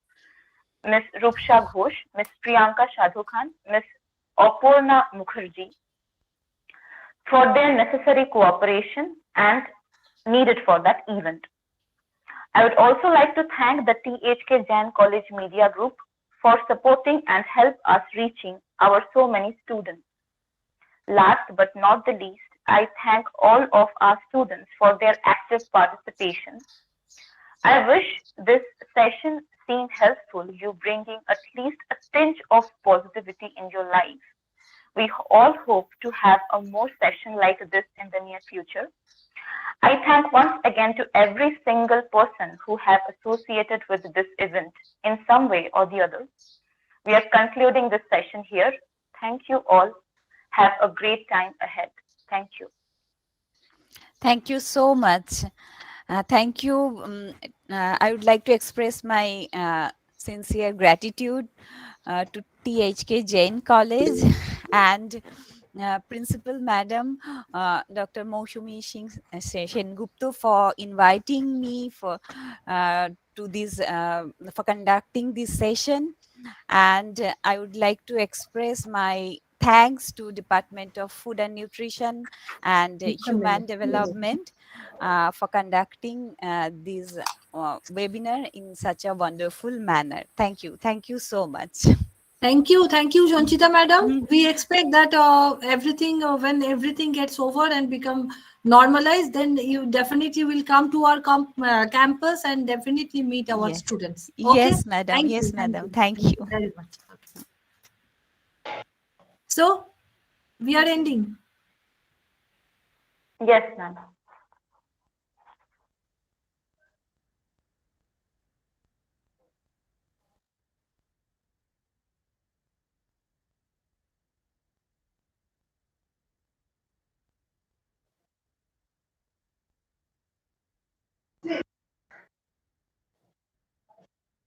Ms. Rupsha Ghosh, Ms. Priyanka Shadhukhan, Ms. Apurna Mukherjee, for their necessary cooperation and needed for that event. I would also like to thank the T.H.K. Jain College Media Group for supporting and help us reaching our so many students. Last but not the least, I thank all of our students for their active participation. I wish this session seemed helpful, you bringing at least a tinge of positivity in your life. We all hope to have a more session like this in the near future. I thank once again to every single person who have associated with this event in some way or the other. We are concluding this session here. Thank you all. Have a great time ahead. Thank you. Thank you so much. Thank you. I would like to express my sincere gratitude to T.H.K. Jain College and Principal Madam Dr. Moshumi Sengupta for inviting me to this for conducting this session, and I would like to express my thanks to Department of Food and Nutrition and Human Development for conducting this webinar in such a wonderful manner. Thank you so much. Thank you, Sanchita madam. We expect that everything, when everything gets over and become normalized, then you definitely will come to our campus and definitely meet our Yes. students. Okay? Yes, madam. Thank Yes, you, madam. Thank you very much. Okay. So we are ending. Yes, ma'am.